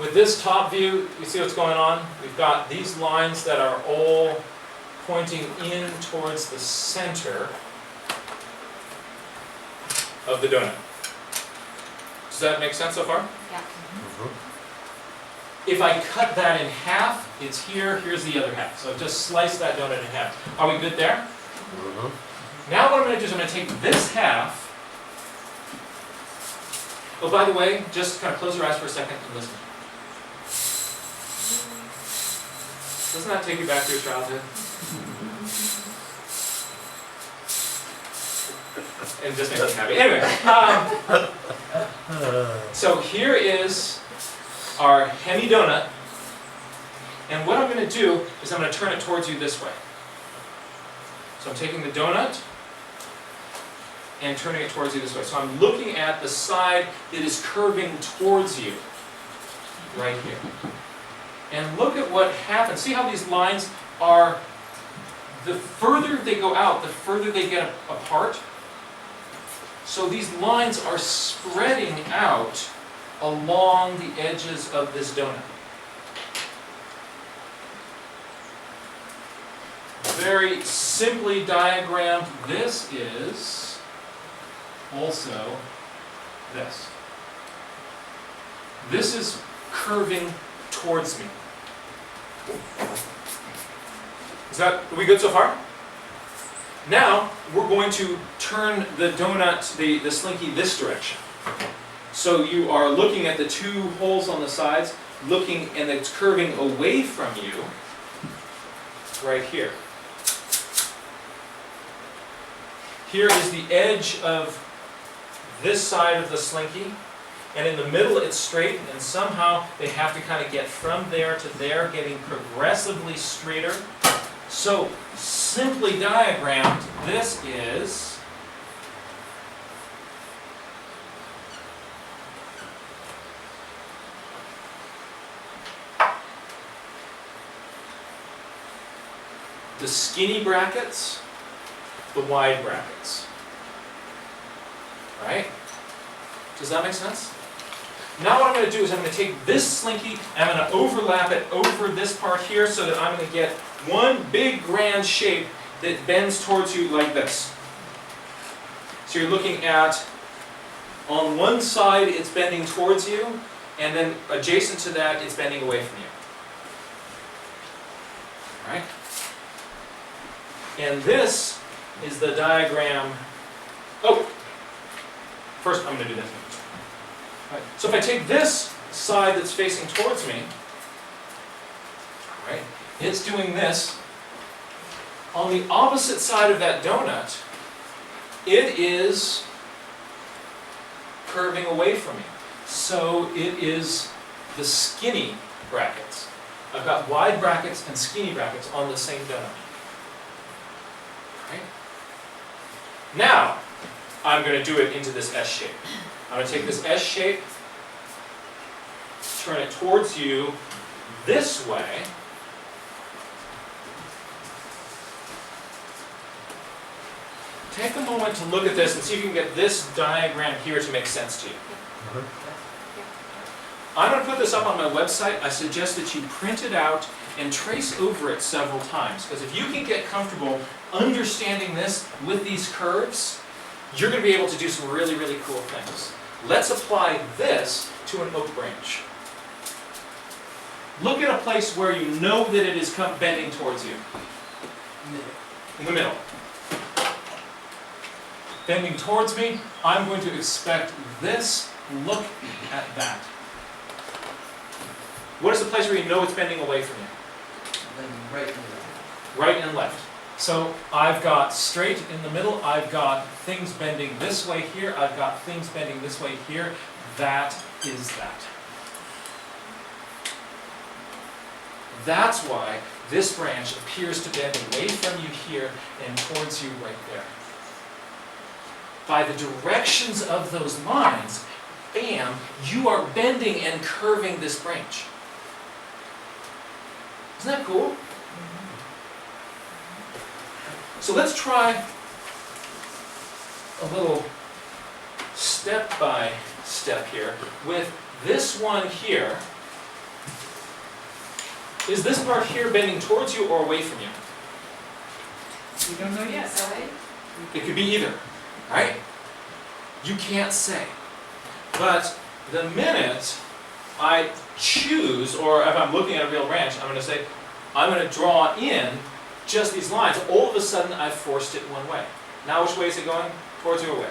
with this top view, you see what's going on? We've got these lines that are all pointing in towards the center of the donut. Does that make sense so far? Yeah. If I cut that in half, it's here, here's the other half. So I've just sliced that donut in half. Are we good there? Now what I'm going to do is I'm going to take this half. Oh, by the way, just kind of close your eyes for a second and listen. Doesn't that take you back to your childhood? And just makes me happy. Anyway, so here is our hemi-donut, and what I'm going to do is I'm going to turn it towards you this way. So I'm taking the donut and turning it towards you this way. So I'm looking at the side that is curving towards you, right here. And look at what happens. See how these lines are, the further they go out, the further they get apart. So these lines are spreading out along the edges of this donut. Very simply diagrammed, this is also this. This is curving towards me. Are we good so far? Now, we're going to turn the donut, the slinky, this direction. So you are looking at the two holes on the sides, looking, and it's curving away from you, right here. Here is the edge of this side of the slinky, and in the middle it's straight, and somehow they have to kind of get from there to there, getting progressively straighter. So, simply diagrammed, this is the skinny brackets, the wide brackets. Right? Does that make sense? Now what I'm going to do is I'm going to take this slinky and I'm going to overlap it over this part here so that I'm going to get one big grand shape that bends towards you like this. So you're looking at, on one side it's bending towards you, and then adjacent to that it's bending away from you. Alright? And this is the diagram. Oh! First I'm going to do this. Right. So if I take this side that's facing towards me, right, it's doing this. On the opposite side of that donut, it is curving away from me. So it is the skinny brackets. I've got wide brackets and skinny brackets on the same donut. Right? Now, I'm going to do it into this S shape. I'm going to take this S shape, turn it towards you this way, take a moment to look at this and see if you can get this diagram here to make sense to you. I'm going to put this up on my website. I suggest that you print it out and trace over it several times, because if you can get comfortable understanding this with these curves, you're going to be able to do some really, really cool things. Let's apply this to an oak branch. Look at a place where you know that it is bending towards you. In the middle. Bending towards me, I'm going to expect this. Look at that. What is the place where you know it's bending away from you? Right and left. Right and left. So I've got straight in the middle, I've got things bending this way here, I've got things bending this way here. That is that. That's why this branch appears to bend away from you here and towards you right there. By the directions of those lines, bam, you are bending and curving this branch. Isn't that cool? So let's try a little step-by-step here with this one here. Is this part here bending towards you or away from you? We don't know yet. It could be either, right? You can't say. But the minute I choose, or if I'm looking at a real branch, I'm going to say, I'm going to draw in just these lines. All of a sudden, I've forced it one way. Now, which way is it going? Towards you or away?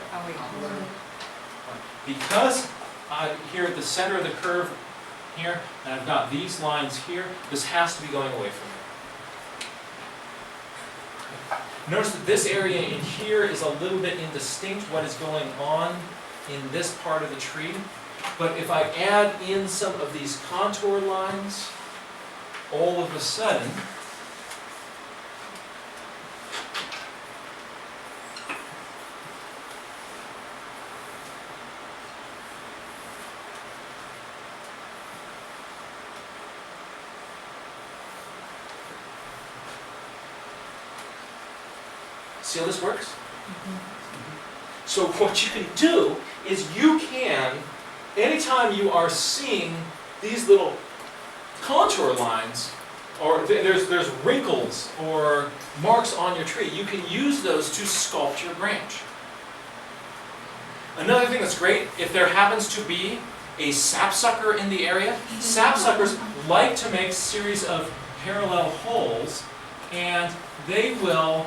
Because here at the center of the curve here, and I've got these lines here, this has to be going away from me. Notice that this area in here is a little bit indistinct. What is going on in this part of the tree? But if I add in some of these contour lines, all of a sudden, see how this works? So what you can do is you can, anytime you are seeing these little contour lines, or there's wrinkles or marks on your tree, you can use those to sculpt your branch. Another thing that's great, if there happens to be a sapsucker in the area, sapsuckers like to make a series of parallel holes, and they will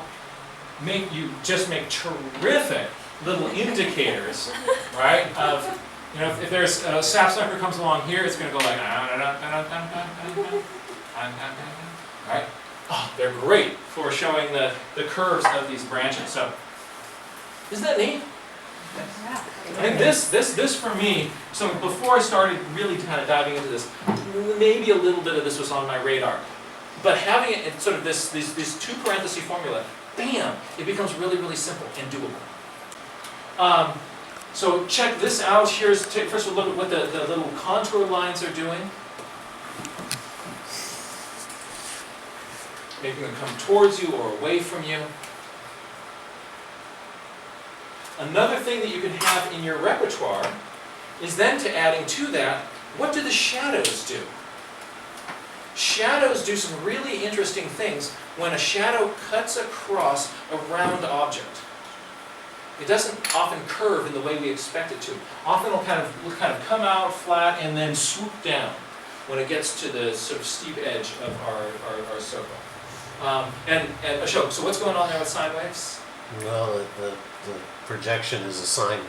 make terrific little indicators, right? Of, you know, if there's a sapsucker comes along here, it's going to go like, right? Oh, they're great for showing the curves of these branches. So, isn't that neat? I think this for me, so before I started really kind of diving into this, maybe a little bit of this was on my radar. But having it in sort of these two parenthesis formula, bam, it becomes really, really simple and doable. So check this out. First we'll look at what the little contour lines are doing. Making them come towards you or away from you. Another thing that you can have in your repertoire is then to adding to that, what do the shadows do? Shadows do some really interesting things when a shadow cuts across a round object. It doesn't often curve in the way we expect it to. Often it'll kind of come out flat and then swoop down when it gets to the sort of steep edge of our circle. And Ashok, so what's going on there with sine waves? Well, the projection is a sine.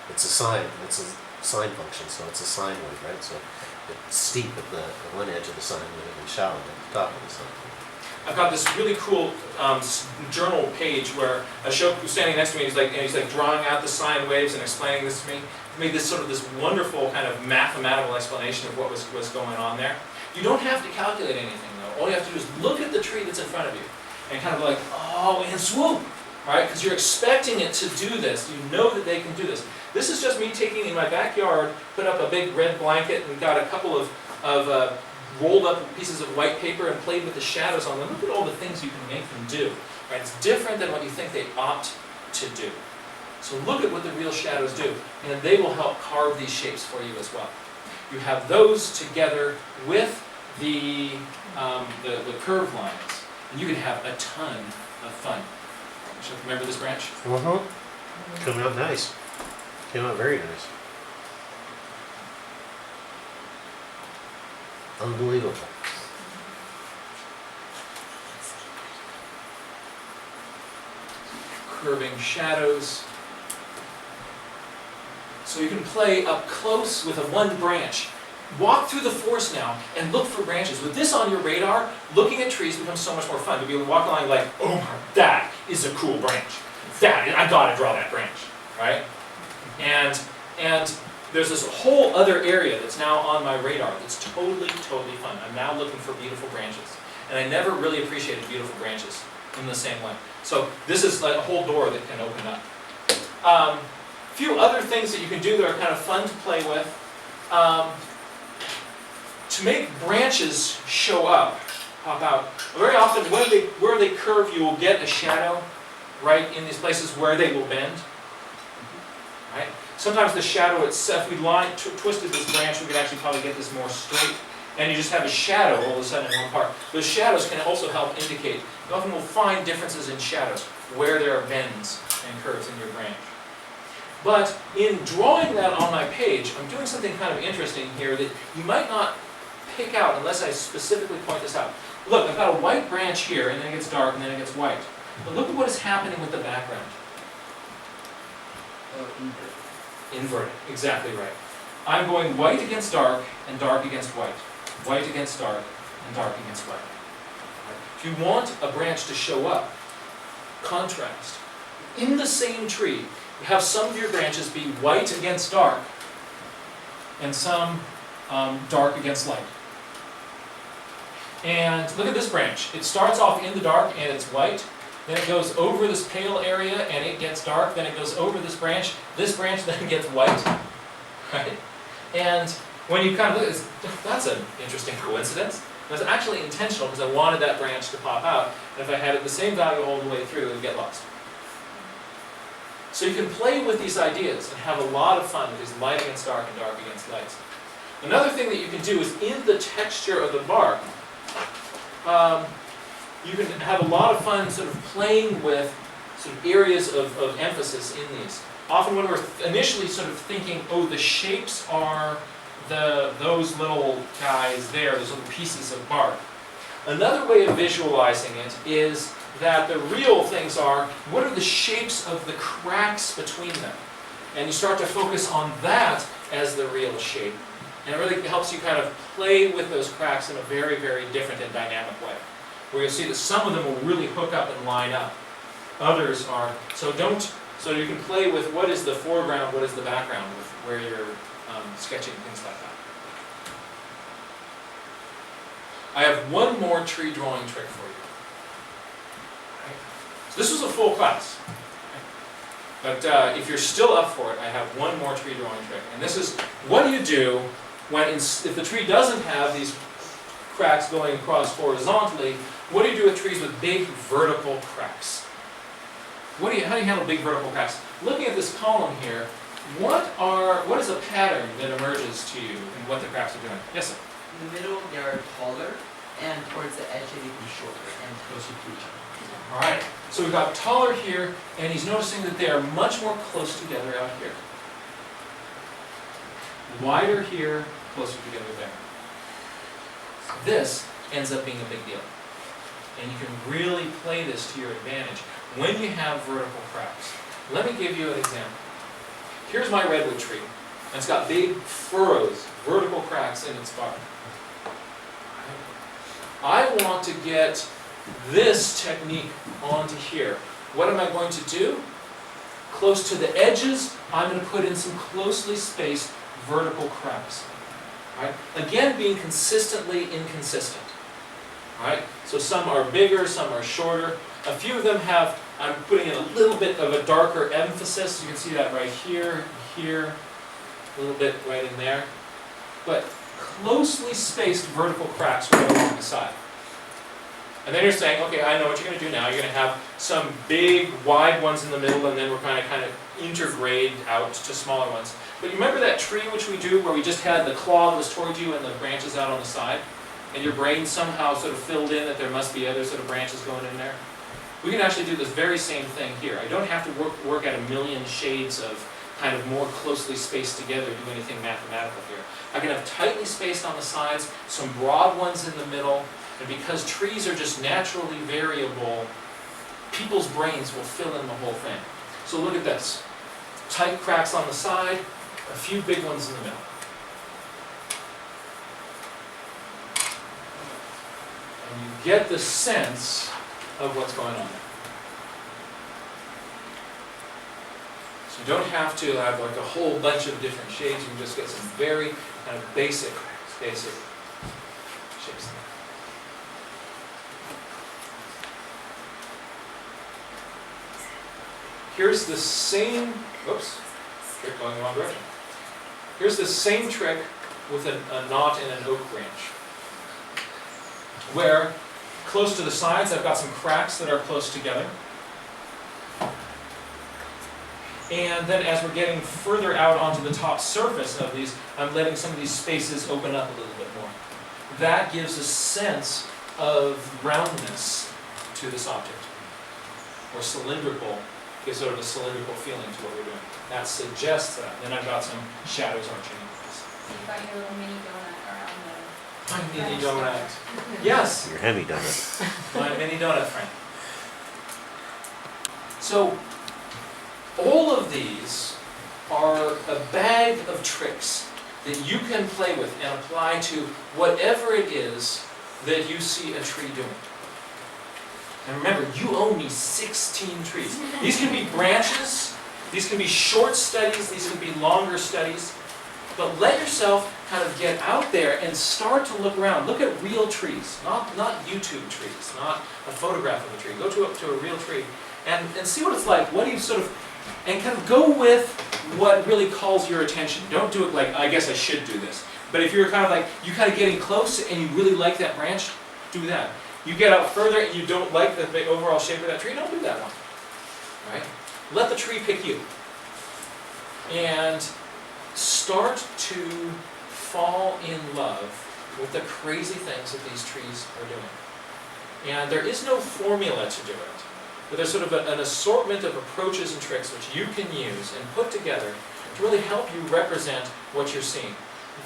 It's a sine. It's a sine function, so it's a sine wave, right? So it's steep at the one edge of the sine wave and shallow at the top of the sine wave. I've got this really cool journal page where Ashok, who's standing next to me, he's like drawing out the sine waves and explaining this to me. He made this wonderful kind of mathematical explanation of what was going on there. You don't have to calculate anything though. All you have to do is look at the tree that's in front of you and kind of like, oh, and swoop, right? Because you're expecting it to do this. You know that they can do this. This is just me taking in my backyard, put up a big red blanket and got a couple of rolled up pieces of white paper and played with the shadows on them. Look at all the things you can make them do. Right? It's different than what you think they ought to do. So look at what the real shadows do, and they will help carve these shapes for you as well. You have those together with the curved lines, and you can have a ton of fun. So remember this branch? Came out nice. Came out very nice. Unbelievable. Curving shadows. So you can play up close with one branch. Walk through the forest now and look for branches. With this on your radar, looking at trees becomes so much more fun. To be able to walk along like, oh my, that is a cool branch. I gotta draw that branch, right? And there's this whole other area that's now on my radar that's totally fun. I'm now looking for beautiful branches. And I never really appreciated beautiful branches in the same way. So this is like a whole door that can open up. A few other things that you can do that are kind of fun to play with. To make branches show up, pop out, very often where they curve, you will get a shadow right in these places where they will bend. Right? Sometimes the shadow itself, if we twisted this branch, we could actually probably get this more straight. And you just have a shadow all of a sudden in one part. Those shadows can also help indicate. You often will find differences in shadows where there are bends and curves in your branch. But in drawing that on my page, I'm doing something kind of interesting here that you might not pick out unless I specifically point this out. Look, I've got a white branch here, and then it gets dark, and then it gets white. But look at what is happening with the background. Inverted, exactly right. I'm going white against dark, and dark against white. White against dark, and dark against white. If you want a branch to show up, contrast. In the same tree, you have some of your branches be white against dark, and some dark against light. And look at this branch. It starts off in the dark and it's white. Then it goes over this pale area and it gets dark. Then it goes over this branch. This branch then gets white. Right? And when you kind of look at this, that's an interesting coincidence. It was actually intentional because I wanted that branch to pop out. And if I had it the same value all the way through, it would get lost. So you can play with these ideas and have a lot of fun with these light against dark and dark against light. Another thing that you can do is in the texture of the bark, you can have a lot of fun sort of playing with sort of areas of emphasis in these. Often when we're initially sort of thinking, oh, the shapes are those little guys there, those little pieces of bark. Another way of visualizing it is that the real things are, what are the shapes of the cracks between them? And you start to focus on that as the real shape. And it really helps you kind of play with those cracks in a very, very different and dynamic way. Where you'll see that some of them will really hook up and line up. Others are, so you can play with what is the foreground, what is the background, with where you're sketching things like that. I have one more tree drawing trick for you. Okay. So this was a full class. Okay. But if you're still up for it, I have one more tree drawing trick. And this is, what do you do when, if the tree doesn't have these cracks going across horizontally, what do you do with trees with big vertical cracks? How do you handle big vertical cracks? Looking at this column here, what is a pattern that emerges to you in what the cracks are doing? Yes, sir? In the middle, they are taller, and towards the edge, they can be shorter and closer to each other. All right. So we've got taller here, and he's noticing that they are much more close together out here. Wider here, closer together there. This ends up being a big deal. And you can really play this to your advantage when you have vertical cracks. Let me give you an example. Here's my redwood tree. And it's got big furrows, vertical cracks in its bark. I want to get this technique onto here. What am I going to do? Close to the edges, I'm going to put in some closely spaced vertical cracks. Right? Again, being consistently inconsistent. Right? So some are bigger, some are shorter. A few of them have, I'm putting in a little bit of a darker emphasis. You can see that right here, here, a little bit right in there. But closely spaced vertical cracks right along the side. And then you're saying, okay, I know what you're going to do now. You're going to have some big, wide ones in the middle, and then we're kind of intergrade out to smaller ones. But you remember that tree which we do, where we just had the claw that was towards you and the branches out on the side? And your brain somehow sort of filled in that there must be other sort of branches going in there? We can actually do this very same thing here. I don't have to work at a million shades of kind of more closely spaced together, do anything mathematical here. I can have tightly spaced on the sides, some broad ones in the middle, and because trees are just naturally variable, people's brains will fill in the whole thing. So look at this. Tight cracks on the side, a few big ones in the middle. And you get the sense of what's going on there. So you don't have to have like a whole bunch of different shades, you can just get some very kind of basic shapes there. Here's the same, oops, trick going the wrong direction. Here's the same trick with a knot in an oak branch, where close to the sides I've got some cracks that are close together. And then as we're getting further out onto the top surface of these, I'm letting some of these spaces open up a little bit more. That gives a sense of roundness to this object, or cylindrical. Gives sort of a cylindrical feeling to what we're doing. That suggests that. Then I've got some shadows arching into this. You've got your little mini donut around the... My mini donut. Yes, Your hemi donut. my mini donut friend. So, all of these are a bag of tricks that you can play with and apply to whatever it is that you see a tree doing. And remember, you owe me 16 trees. These can be branches, these can be short studies, these can be longer studies. But let yourself kind of get out there and start to look around. Look at real trees, not YouTube trees, not a photograph of a tree. Go to a real tree and see what it's like. What do you sort of, and kind of go with what really calls your attention. Don't do it like, I guess I should do this. But if you're kind of like, you're kind of getting close and you really like that branch, do that. You get out further and you don't like the overall shape of that tree, don't do that one. Right? Let the tree pick you. And start to fall in love with the crazy things that these trees are doing. And there is no formula to do it, but there's sort of an assortment of approaches and tricks which you can use and put together to really help you represent what you're seeing.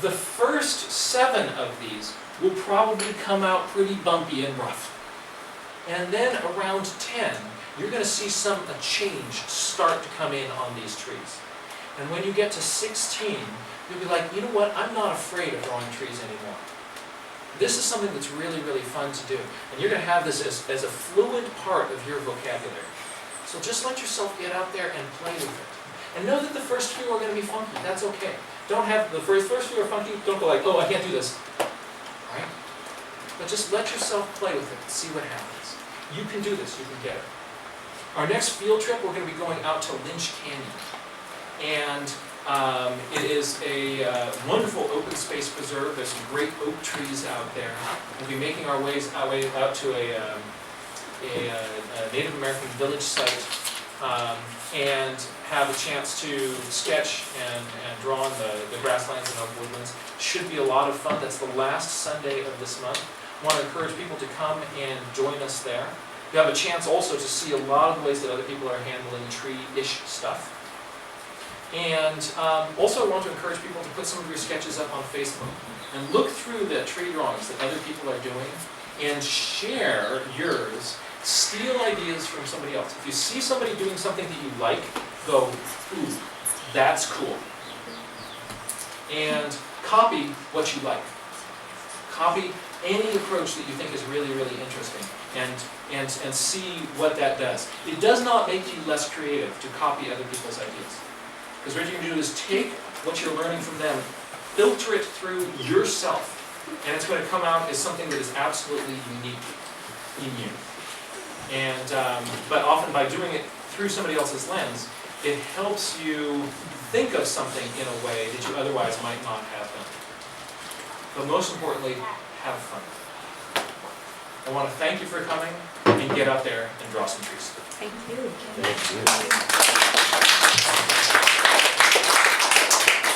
The first 7 of these will probably come out pretty bumpy and rough. And then around 10, you're going to see a change start to come in on these trees. And when you get to 16, you'll be like, you know what, I'm not afraid of drawing trees anymore. This is something that's really, really fun to do. And you're going to have this as a fluid part of your vocabulary. So just let yourself get out there and play with it. And know that the first few are going to be funky. That's okay. Don't have the first few are funky. Don't go like, oh, I can't do this. Right? But just let yourself play with it and see what happens. You can do this. You can get it. Our next field trip, we're going to be going out to Lynch Canyon. And it is a wonderful open space preserve. There's some great oak trees out there. We'll be making our way out to a Native American village site and have a chance to sketch and draw on the grasslands and oak woodlands. Should be a lot of fun. That's the last Sunday of this month. I want to encourage people to come and join us there. You have a chance also to see a lot of the ways that other people are handling tree-ish stuff. And also I want to encourage people to put some of your sketches up on Facebook and look through the tree drawings that other people are doing and share yours. Steal ideas from somebody else. If you see somebody doing something that you like, go, ooh, that's cool. And copy what you like. Copy any approach that you think is really, really interesting and see what that does. It does not make you less creative to copy other people's ideas. Because what you can do is take what you're learning from them, filter it through yourself, and it's going to come out as something that is absolutely unique in you. And but often by doing it through somebody else's lens, it helps you think of something in a way that you otherwise might not have done. But most importantly, have fun. I want to thank you for coming, and get out there and draw some trees. Thank you. Thank you.